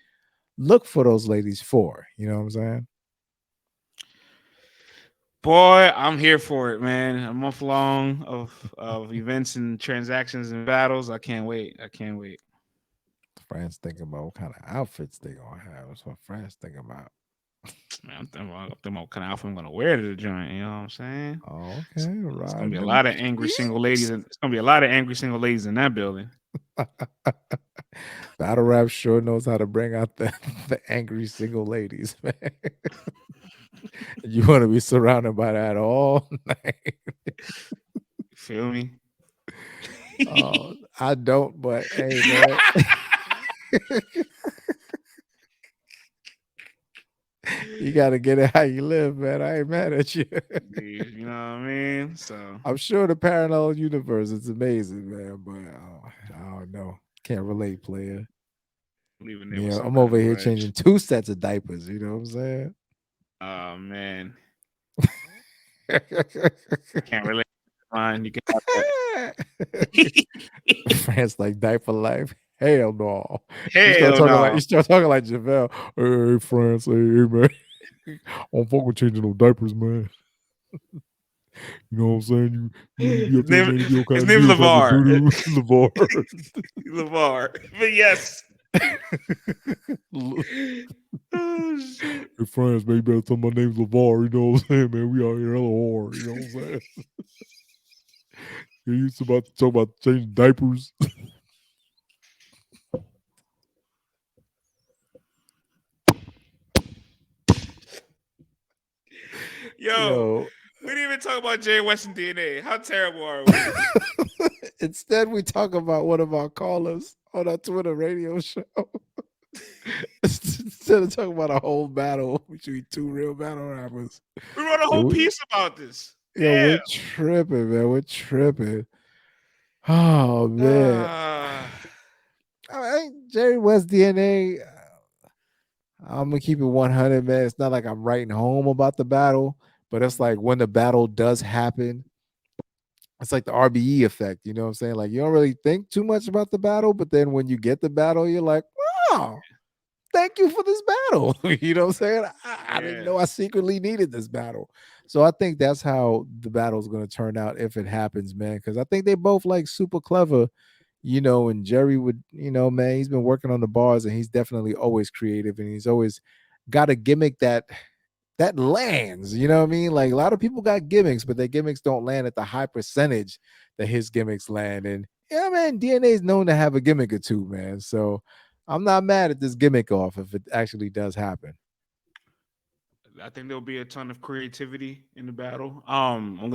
look for those ladies for. You know what I'm saying? Boy, I'm here for it, man. A month long of events and transactions and battles. I can't wait. I can't wait. France thinking about what kind of outfits they gonna have. That's what France thinking about. Man, I'm thinking about what kind of outfit I'm gonna wear to the joint. You know what I'm saying? Oh, It's, okay, it's gonna riding be a them lot of angry single ladies, and it's gonna be a lot of angry single ladies in that building. Battle rap sure knows how to bring out the angry single ladies, man. You want to be surrounded by that all night. You feel me? Oh, I don't, but hey, man. You got to get it how you live, man. I ain't mad at you. You know what I mean? So I'm sure the parallel universe is amazing, man, but I don't know. Can't relate, player. leaving there with Yeah, some I'm kind over of here grudge. changing 2 sets of diapers. You know what I'm saying? Oh man, can't relate. Fine, you can have that. France like diaper life. Hell no. Hell You no. start talking like Javelle. Hey, France, hey, man. I don't fuck with changing no diapers, man. You know what I'm saying? You be His up there, name, man. You his be name's all kinds of Levar. doo doo. Levar. Levar. But yes. Hey, Oh shit. France, man, you better tell my name's Levar. You know what I'm saying, man? We out here hella hard. You know what I'm saying? You used to about to talk about changing diapers. Yo, Yo. we didn't even talk about Jay West and DNA. How terrible are we? Instead, we talk about one of our callers on our Twitter radio show. Instead of talking about a whole battle between 2 real battle rappers. We wrote a Yo, whole piece about this. we're Damn. tripping, man. We're tripping. Oh man. Ah, Jerry West DNA. I'm gonna keep it 100, man. It's not like I'm writing home about the battle, but it's like when the battle does happen, it's like the RBE effect. You know what I'm saying? Like you don't really think too much about the battle, but then when you get the battle, you're like, wow, thank you for this battle. You know what I'm saying? I didn't yeah. know I secretly needed this battle. So I think that's how the battle is going to turn out if it happens, man. Because I think they both like super clever, and Jerry would, man, he's been working on the bars and he's definitely always creative and he's always got a gimmick that that lands. You know what I mean? Like a lot of people got gimmicks, but their gimmicks don't land at the high percentage that his gimmicks land. And yeah, man, DNA is known to have a gimmick or two, man. So I'm not mad at this gimmick off if it actually does happen. I think there'll be a ton of creativity in the battle. I'm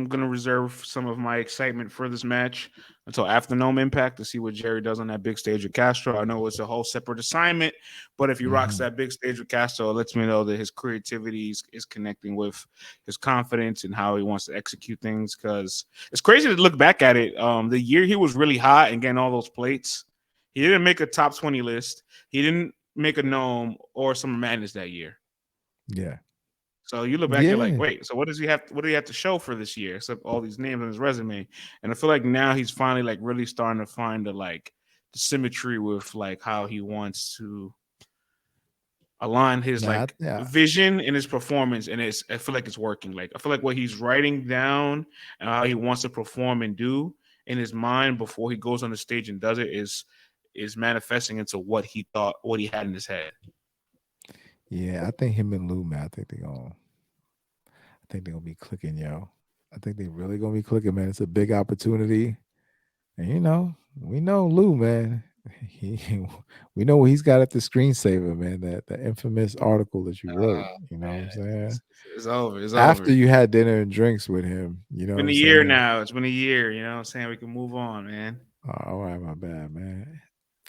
gonna reserve some of my excitement for this match until after Gnome Impact to see what Jerry does on that big stage with Castro. I know it's a whole separate assignment, but if he rocks Mhm. that big stage with Castro, it lets me know that his creativity is connecting with his confidence and how he wants to execute things. Because it's crazy to look back at it. The year he was really hot and getting all those plates, he didn't make a top 20 list. He didn't make a Gnome or Summer Madness that year. Yeah. So you look back, you're like, Yeah. wait, so what does he have? What do he have to show for this year? Except all these names on his resume. And I feel like now he's finally like really starting to find the symmetry with like how he wants to align his Nah, like yeah. vision and his performance. And I feel like it's working. Like I feel like what he's writing down and how he wants to perform and do in his mind before he goes on the stage and does it is manifesting into what he had in his head. Yeah, I think him and Lou, man, I think they're gonna be clicking, yo. I think they really gonna be clicking, man. It's a big opportunity. And we know Lou, man. He we know what he's got at the screensaver, man. That the infamous article that you wrote. You know what I'm Man, saying? it's over. It's After over. you had dinner and drinks with him, you know what Been I'm a year saying? now. It's been a year. You know what I'm saying? We can move on, man. Oh, all right, my bad, man.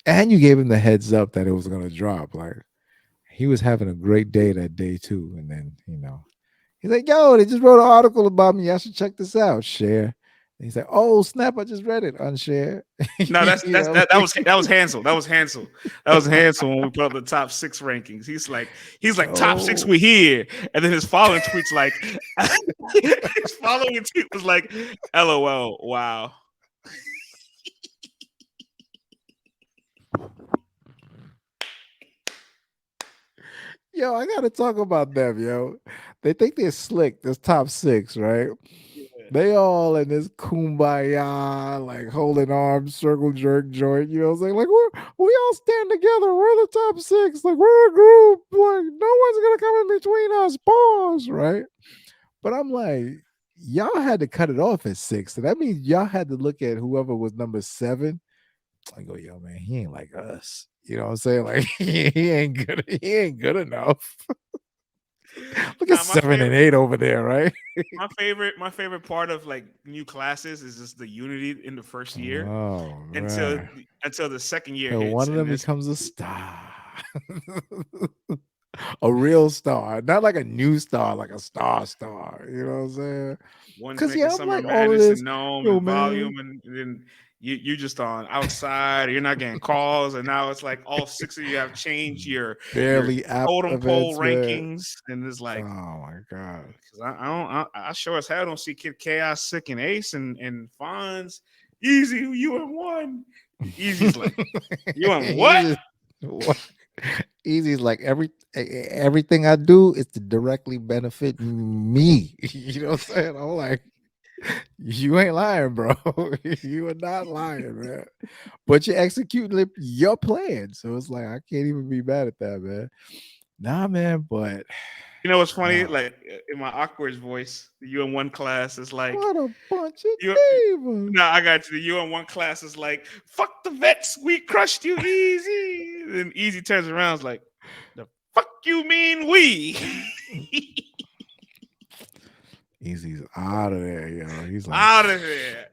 And you gave him the heads up that it was gonna drop. Like he was having a great day that day too. And then, he's like, yo, they just wrote an article about me. I should check this out. Share. And he's like, oh snap, I just read it. Unshare. No, that's You that's know, that was Hansel. That was Hansel. That was Hansel when we put up the top six rankings. He's like top six. oh, We here, and then his following tweets like his following tweet was like, "LOL, wow." yo, I gotta talk about them, yo. They think they're slick, this top six, right? They all in this kumbaya, like holding arms, circle jerk joint. You know what I'm saying? Like we all stand together. We're the top six. Like we're a group. Like no one's gonna come in between us. Pause. Right? But I'm like, y'all had to cut it off at six. So that means y'all had to look at whoever was number seven. I go, yo, man, he ain't like us. You know what I'm saying? Like he ain't good. He ain't good enough. Look at Now my 7 and 8 over there, right? my favorite part of like new classes is just the unity in the first year Oh until man. until the second year Till one hits, of and them this becomes a star. A real star. Not like a new star, like a star. You know what I'm saying? one's Because making yeah, I'm Summer like all of Madness this, and Gnome yo, and man. Volume, and then you just on outside. You're not getting calls, and now it's like all six of you have changed your Barely app totem pole events, man. rankings, and it's Oh like my god. because I sure as hell don't see Kid Chaos, Sick, and Ace and Fonz. Easy, you and one. Easy's like you and what? Easy, what? Easy's like everything I do is to directly benefit me. You know what I'm saying? I'm like, you ain't lying, bro. You are not lying, man. But you're executing your plan. So it's like I can't even be mad at that, man. Nah, man, but You know what's funny? oh, Like in my awkward voice, the you in one class is like what a bunch of you. demons. No, I got you. The you in one class is like fuck the vets. We crushed you easy. Then Easy turns around, is like the fuck you mean we. Easy's out of there, yo. Out of there.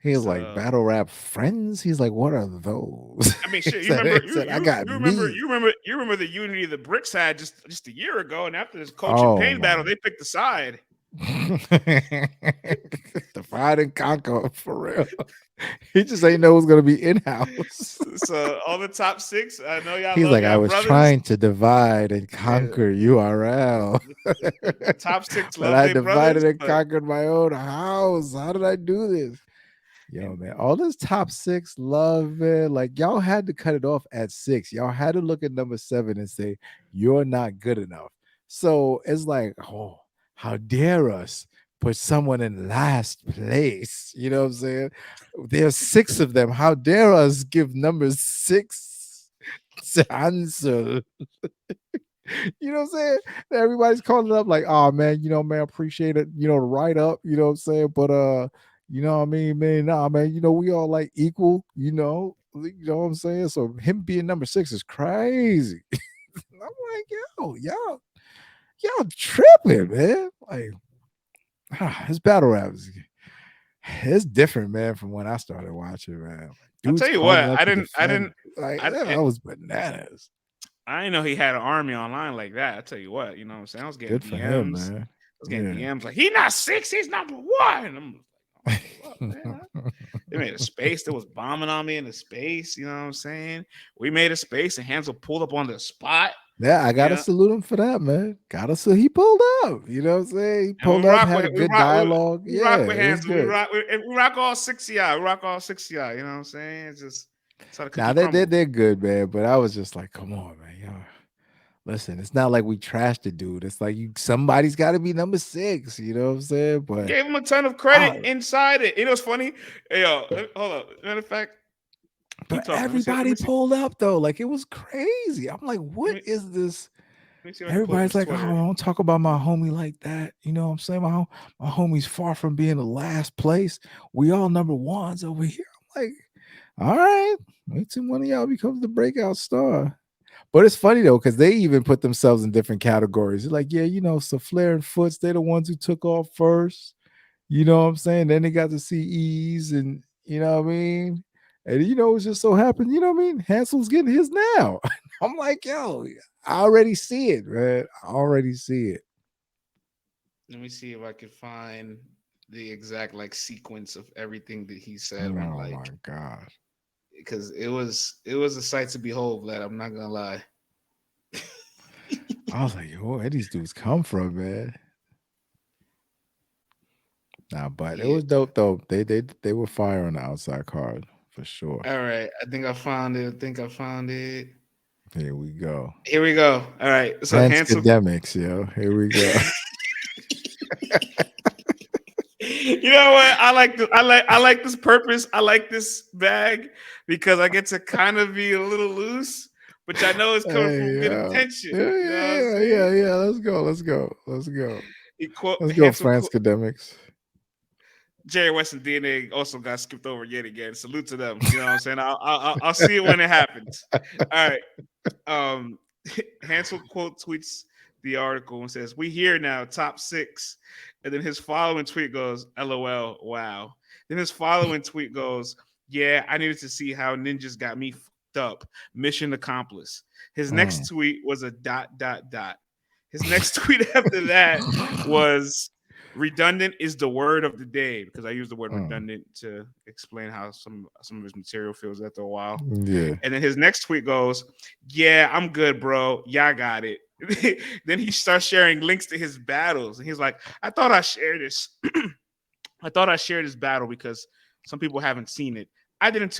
He's like So battle rap friends. He's like, what are those? I mean, he shit. You said, remember? he You said, I you got you remember? me. You remember? You remember the unity the Bricks had just a year ago, and after this coach and Oh pain battle, my. they picked a side. Divide and conquer for real. He just ain't know it was gonna be in house. So all the top six, I know y'all He's love like, I y'all was brothers. trying to divide and Yeah, conquer URL. the top six But love I their brothers, divided and but conquered my own house. How did I do this? Yo, and man, all this top six love it. Like y'all had to cut it off at six. Y'all had to look at number seven and say, you're not good enough. So it's like, oh, how dare us put someone in last place? You know what I'm saying? There's six of them. How dare us give number six to answer? You know what I'm saying? Everybody's calling up like, oh man, man, appreciate it, the write up, you know what I'm saying? But what I mean, man, nah, man, we all like equal, what I'm saying? So him being number 6 is crazy. I'm like, y'all tripping, man. Like, his battle raps, it's different, man, from when I started watching, man. Like, I'll dudes tell you calling what, up I to didn't, I defend, didn't, like, I, that was bananas. I didn't know he had an army online like that. I tell you what, you know what I'm saying? I was getting Good for him, DMs. man. I was getting Yeah. DMs like, he not 6, he's number 1. And I'm like, oh, what, man? They made a space. There was bombing on me in the space. You know what I'm saying? We made a space and Hansel pulled up on the spot. Yeah, I You gotta know, salute him for that, man. He pulled up. You know what I'm saying? He and we pulled up, rock had with a we good rock dialogue. we rock Yeah, with it was Hansel. We good. rock we rock all 60 y'all. We rock all 60 y'all. You know what I'm saying? It's just that's how the Now cookie crumbles. they're good, man. But I was just like, come on, man. Listen, it's not like we trashed the dude. It's like somebody's got to be number 6. You know what I'm saying? But Gave him a ton of credit inside it. You know what's funny? Hey, yo, hold up. Matter of fact, keep but talking. Let me see. Let everybody me see. pulled up though. Like, it was crazy. I'm like, Let what me, is this? let me see if I can pull up Everybody's his like, oh, I Twitter. don't talk about my homie like that. You know what I'm saying? My homie's far from being the last place. We all number 1s over here. I'm like, all right, wait till one of y'all becomes the breakout star. But it's funny though, because they even put themselves in different categories. They're like, yeah, so Flair and Foots, they're the ones who took off first. You know what I'm saying? Then they got to see Ease, and you know what I mean? And it just so happened, you know what I mean? Hansel's getting his now. I'm like, yo, I already see it, man. I already see it. Let me see if I can find the exact like sequence of everything that he said on Oh like my gosh. because it was a sight to behold, Vlad. I'm not gonna lie. I was like, yo, where these dudes come from, man? Nah, but it Yeah. was dope though. They were fire on the outside card for sure. All right. I think I found it. I think I found it. Here we go. Here we go. All right. So Hansel. Academics, yo. Here we go. You know what? I like this purpose. I like this bag because I get to kind of be a little loose, which I know is coming from Hey, good yeah. intention. Yeah, You know what I'm yeah, yeah, saying? yeah, yeah. Let's go. Let's go. Let's go. He quote Let's go, Hansel France quote, academics. Jerry West and DNA also got skipped over yet again. Salute to them. You know what I'm saying? I'll see it when it happens. All right. Um, Hansel quote tweets the article and says, "We here now, top 6." And then his following tweet goes, "LOL, wow." Then his following tweet goes, "Yeah, I needed to see how ninjas got me fucked up. Mission accomplished." His next tweet was a dot dot dot. His next tweet after that was redundant is the word of the day because I use the word Mm, redundant to explain how some of his material feels after a while. yeah. And then his next tweet goes, "Yeah, I'm good, bro. Y'all got it." Then he starts sharing links to his battles, and he's like, "I thought I shared this. I thought I shared this battle because some people haven't seen it. I didn't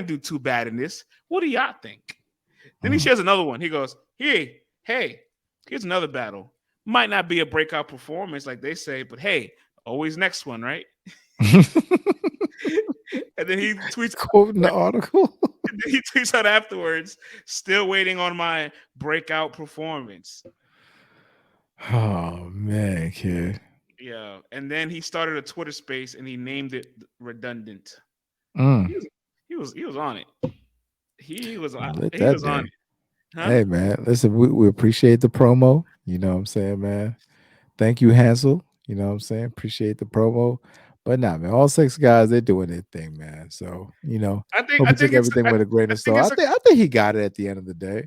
do too bad in this. What do y'all think?" Then he Mm. shares another one. He goes, hey, here's another battle. Might not be a breakout performance like they say, but hey, always next one, right?" And then he tweets Quoting the article. he tweets out afterwards, "Still waiting on my breakout performance." Oh man, kid. Yeah. And then he started a Twitter space and he named it redundant. Mm. He was on it. He was Lit he that was on day. it. Huh? Hey man, listen, we appreciate the promo. You know what I'm saying, man. Thank you, Hansel. You know what I'm saying? Appreciate the promo. But nah, man, all 6 guys, they're doing their thing, man. So, I think hope I you took think it's everything I, with a grain I of think salt. it's a I think he got it at the end of the day.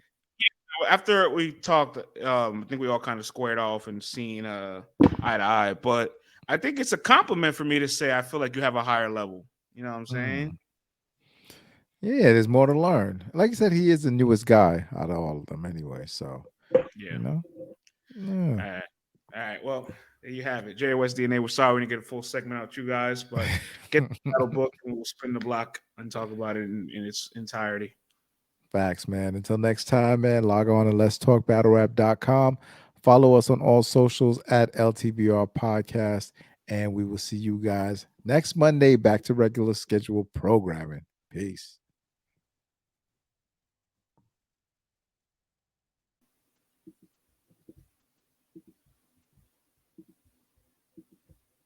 after we talked, I think we all kind of squared off and seen eye to eye. But I think it's a compliment for me to say I feel like you have a higher level. You know what I'm saying? Mm. Yeah, there's more to learn. Like you said, he is the newest guy out of all of them anyway. So, Yeah. you know. Yeah. All right. All right. Well, there you have it. JOS DNA. We're sorry we didn't get a full segment out you guys, but get the battle book and we'll spin the block and talk about it in its entirety. Facts, man. Until next time, man, log on to letstalkbattlerap.com. Follow us on all socials at LTBR Podcast. And we will see you guys next Monday back to regular scheduled programming. Peace.